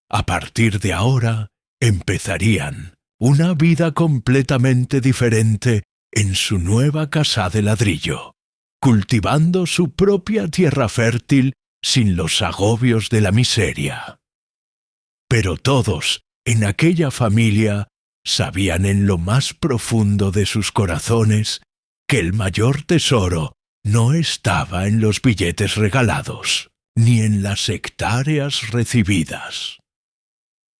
A partir de ahora, empezarían una vida completamente diferente en su nueva casa de ladrillo, cultivando su propia tierra fértil sin los agobios de la miseria. Pero todos, en aquella familia, sabían en lo más profundo de sus corazones que el mayor tesoro no estaba en los billetes regalados, ni en las hectáreas recibidas.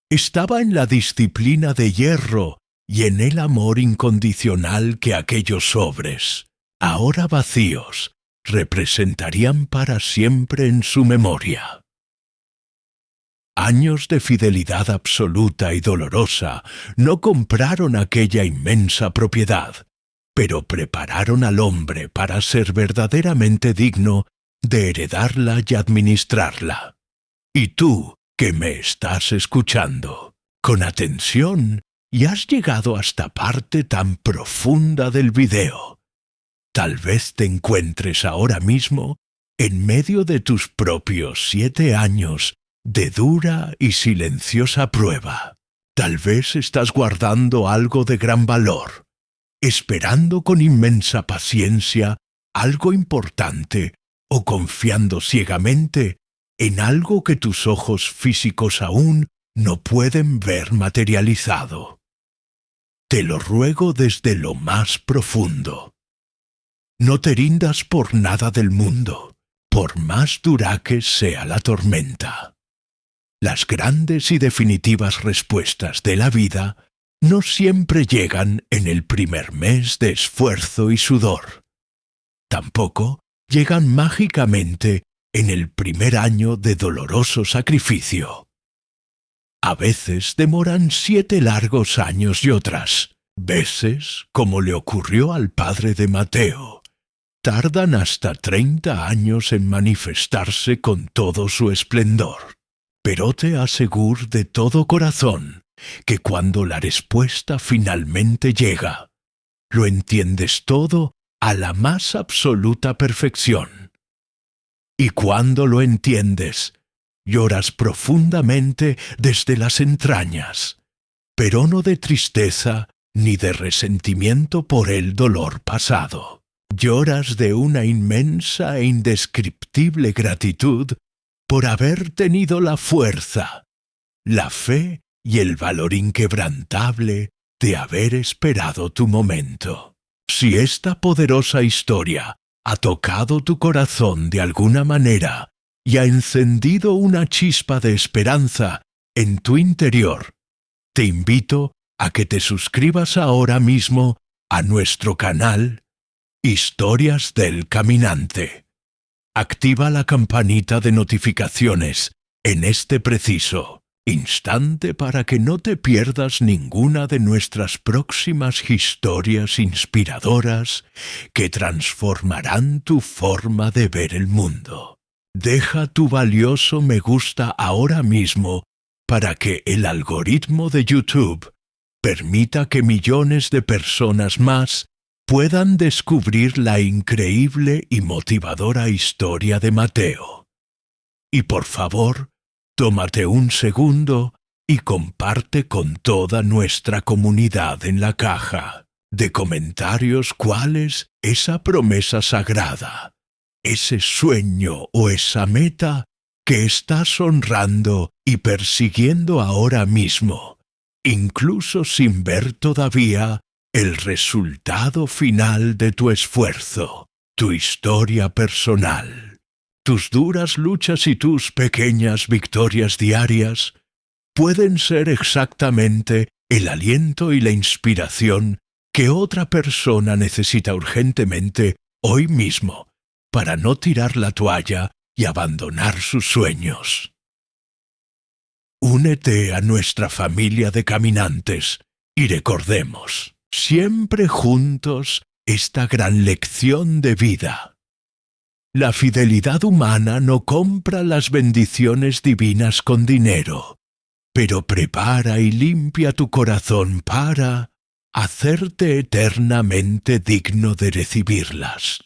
Estaba en la disciplina de hierro y en el amor incondicional que aquellos sobres, ahora vacíos, representarían para siempre en su memoria. Años de fidelidad absoluta y dolorosa no compraron aquella inmensa propiedad, pero prepararon al hombre para ser verdaderamente digno de heredarla y administrarla. Y tú, que me estás escuchando, con atención, y has llegado a esta parte tan profunda del video, tal vez te encuentres ahora mismo en medio de tus propios 7 años de dura y silenciosa prueba. Tal vez estás guardando algo de gran valor, esperando con inmensa paciencia algo importante o confiando ciegamente en algo que tus ojos físicos aún no pueden ver materializado. Te lo ruego desde lo más profundo. No te rindas por nada del mundo, por más dura que sea la tormenta. Las grandes y definitivas respuestas de la vida no siempre llegan en el primer mes de esfuerzo y sudor. Tampoco llegan mágicamente en el primer año de doloroso sacrificio. A veces demoran 7 largos años y otras veces, como le ocurrió al padre de Mateo, tardan hasta 30 años en manifestarse con todo su esplendor. Pero te aseguro de todo corazón que cuando la respuesta finalmente llega, lo entiendes todo a la más absoluta perfección. Y cuando lo entiendes, lloras profundamente desde las entrañas, pero no de tristeza ni de resentimiento por el dolor pasado. Lloras de una inmensa e indescriptible gratitud por haber tenido la fuerza, la fe y el valor inquebrantable de haber esperado tu momento. Si esta poderosa historia ha tocado tu corazón de alguna manera y ha encendido una chispa de esperanza en tu interior, te invito a que te suscribas ahora mismo a nuestro canal Historias del Caminante. Activa la campanita de notificaciones en este preciso instante para que no te pierdas ninguna de nuestras próximas historias inspiradoras que transformarán tu forma de ver el mundo. Deja tu valioso me gusta ahora mismo para que el algoritmo de YouTube permita que millones de personas más puedan descubrir la increíble y motivadora historia de Mateo. Y por favor, tómate un segundo y comparte con toda nuestra comunidad en la caja de comentarios cuál es esa promesa sagrada, ese sueño o esa meta que estás honrando y persiguiendo ahora mismo, incluso sin ver todavía el resultado final de tu esfuerzo, tu historia personal. Tus duras luchas y tus pequeñas victorias diarias pueden ser exactamente el aliento y la inspiración que otra persona necesita urgentemente hoy mismo para no tirar la toalla y abandonar sus sueños. Únete a nuestra familia de caminantes y recordemos, siempre juntos, esta gran lección de vida. La fidelidad humana no compra las bendiciones divinas con dinero, pero prepara y limpia tu corazón para hacerte eternamente digno de recibirlas.